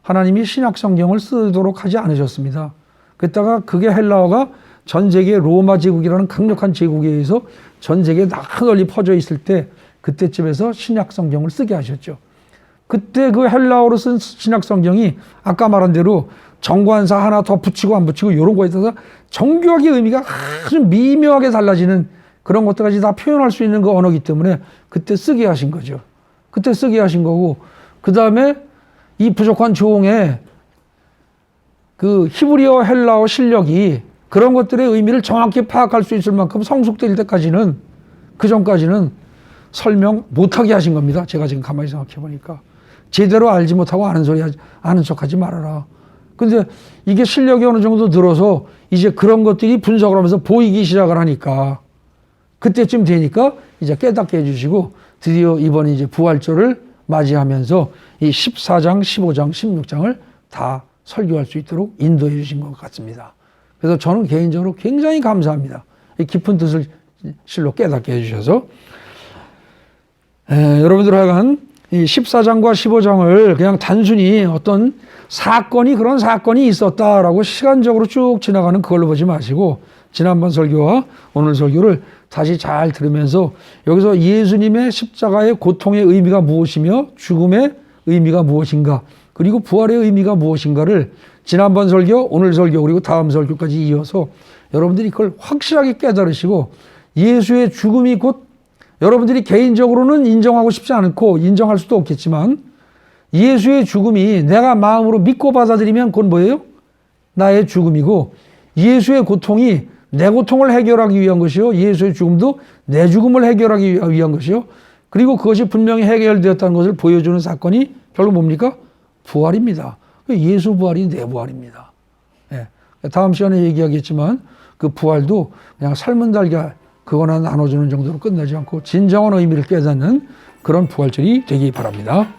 하나님이 신약 성경을 쓰도록 하지 않으셨습니다. 그랬다가 그게 헬라어가 전 세계 로마 제국이라는 강력한 제국에 의해서 전 세계에 널리 퍼져 있을 때 그때쯤에서 신약 성경을 쓰게 하셨죠. 그때 그 헬라어로 쓴 신약 성경이 아까 말한 대로 정관사 하나 더 붙이고 안 붙이고 이런 거에 있어서 정교하게 의미가 아주 미묘하게 달라지는 그런 것들까지 다 표현할 수 있는 그 언어이기 때문에 그때 쓰게 하신 거죠. 그때 쓰게 하신 거고 그 다음에 이 부족한 조홍의 그 히브리어 헬라어 실력이 그런 것들의 의미를 정확히 파악할 수 있을 만큼 성숙될 때까지는 그 전까지는 설명 못하게 하신 겁니다. 제가 지금 가만히 생각해 보니까 제대로 알지 못하고 아는 척하지 말아라. 근데 이게 실력이 어느 정도 늘어서 이제 그런 것들이 분석을 하면서 보이기 시작을 하니까 그때쯤 되니까 이제 깨닫게 해주시고 드디어 이번에 이제 부활절을 맞이하면서 이 14장, 15장, 16장을 다 설교할 수 있도록 인도해 주신 것 같습니다. 그래서 저는 개인적으로 굉장히 감사합니다. 이 깊은 뜻을 실로 깨닫게 해주셔서 여러분들 하여간 이 14장과 15장을 그냥 단순히 어떤 사건이 그런 사건이 있었다라고 시간적으로 쭉 지나가는 그걸로 보지 마시고 지난번 설교와 오늘 설교를 다시 잘 들으면서 여기서 예수님의 십자가의 고통의 의미가 무엇이며 죽음의 의미가 무엇인가 그리고 부활의 의미가 무엇인가를 지난번 설교, 오늘 설교 그리고 다음 설교까지 이어서 여러분들이 그걸 확실하게 깨달으시고 예수의 죽음이 곧 여러분들이 개인적으로는 인정하고 싶지 않고 인정할 수도 없겠지만 예수의 죽음이 내가 마음으로 믿고 받아들이면 그건 뭐예요? 나의 죽음이고 예수의 고통이 내 고통을 해결하기 위한 것이요. 예수의 죽음도 내 죽음을 해결하기 위한 것이요. 그리고 그것이 분명히 해결되었다는 것을 보여주는 사건이 결국 뭡니까? 부활입니다. 예수 부활이 내 부활입니다. 예. 다음 시간에 얘기하겠지만 그 부활도 그냥 삶은 달걀 그거나 나눠주는 정도로 끝나지 않고 진정한 의미를 깨닫는 그런 부활절이 되기 바랍니다.